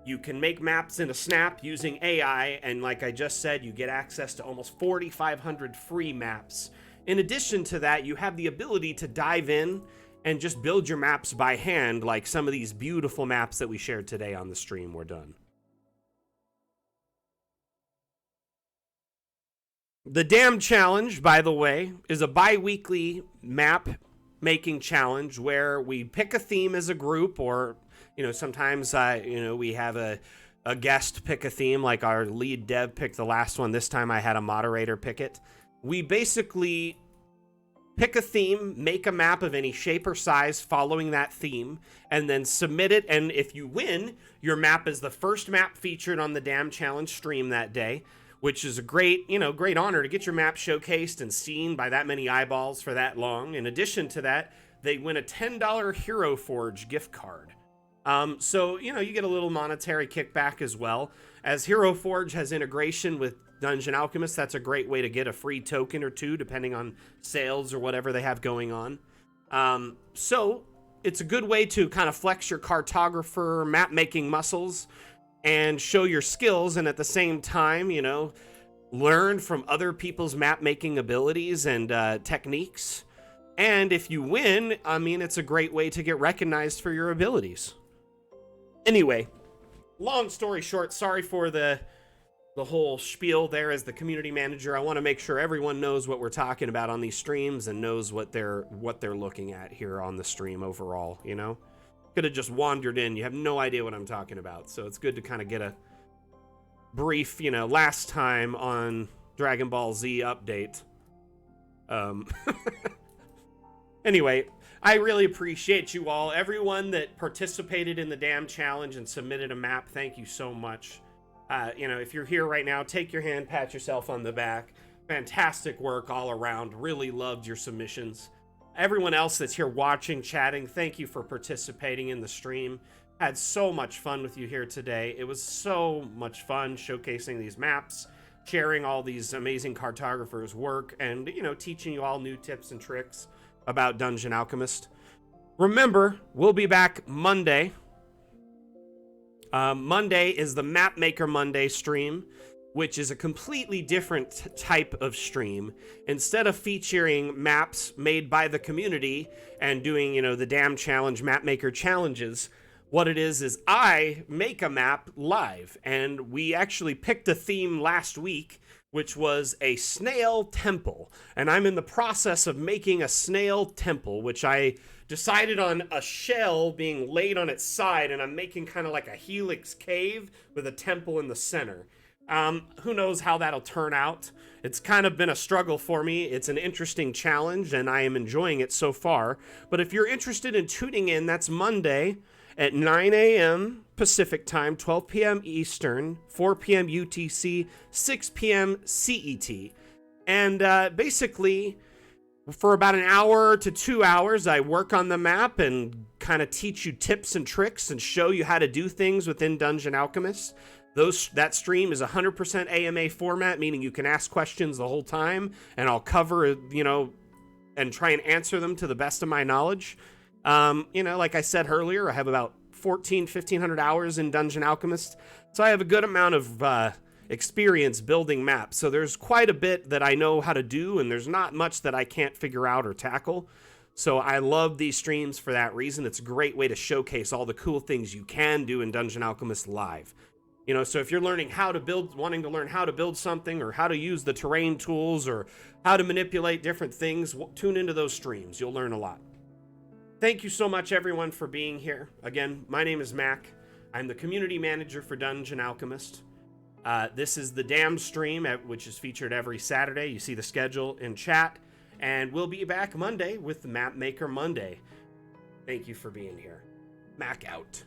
You can make maps in a snap using AI, and like I just said, you get access to almost 4,500 free maps. In addition to that, you have the ability to dive in and just build your maps by hand, like some of these beautiful maps that we shared today on the stream were done. The Dam Challenge, by the way, is a bi-weekly map making challenge where we pick a theme as a group, or, you know, sometimes, we have a guest pick a theme, like our lead dev picked the last one. This time I had a moderator pick it. We basically pick a theme, make a map of any shape or size following that theme, and then submit it. And if you win, your map is the first map featured on the Dam Challenge stream that day, which is a great honor to get your map showcased and seen by that many eyeballs for that long. In addition to that, they win a $10 Hero Forge gift card. So, you know, you get a little monetary kickback as well. As Hero Forge has integration with Dungeon Alchemist, that's a great way to get a free token or two, depending on sales or whatever they have going on. So, it's a good way to kind of flex your cartographer map-making muscles and show your skills, and at the same time, you know, learn from other people's map-making abilities and techniques. And if you win, I mean, it's a great way to get recognized for your abilities. Anyway, long story short, sorry for the whole spiel there as the community manager. I want to make sure everyone knows what we're talking about on these streams and knows what they're looking at here on the stream overall, you know? Could have just wandered in. You have no idea what I'm talking about. So it's good to kind of get a brief, you know, last time on Dragon Ball Z update. Anyway, I really appreciate you all. Everyone that participated in the Dam Challenge and submitted a map, thank you so much. You know, if you're here right now, take your hand, pat yourself on the back. Fantastic work all around. Really loved your submissions. Everyone else that's here watching, chatting, thank you for participating in the stream. Had so much fun with you here today. It was so much fun showcasing these maps, sharing all these amazing cartographers' work, and, you know, teaching you all new tips and tricks about Dungeon Alchemist. Remember, we'll be back Monday. Monday is the Map Maker Monday stream, which is a completely different type of stream. Instead of featuring maps made by the community and doing, you know, the Dam Challenge, Map Maker challenges, what it is I make a map live. And we actually picked a theme last week, which was a snail temple. And I'm in the process of making a snail temple, which I decided on a shell being laid on its side, and I'm making kind of like a helix cave with a temple in the center. Who knows how that'll turn out. It's kind of been a struggle for me. It's an interesting challenge, and I am enjoying it so far. But if you're interested in tuning in, that's Monday at 9 a.m. Pacific time, 12 p.m. Eastern, 4 p.m. UTC, 6 p.m. CET. And basically, for about an hour to 2 hours, I work on the map and kind of teach you tips and tricks and show you how to do things within Dungeon Alchemist. That stream is 100% AMA format, meaning you can ask questions the whole time, and I'll cover, you know, and try and answer them to the best of my knowledge. You know, like I said earlier, I have about 1,500 hours in Dungeon Alchemist, so I have a good amount of experience building maps. So there's quite a bit that I know how to do, and there's not much that I can't figure out or tackle. So I love these streams for that reason. It's a great way to showcase all the cool things you can do in Dungeon Alchemist live. You know, so if you're learning how to build, wanting to learn how to build something, or how to use the terrain tools, or how to manipulate different things, tune into those streams. You'll learn a lot. Thank you so much, everyone, for being here. Again, my name is Mac. I'm the community manager for Dungeon Alchemist. This is the Dam stream, which is featured every Saturday. You see the schedule in chat. And we'll be back Monday with Map Maker Monday. Thank you for being here. Mac out.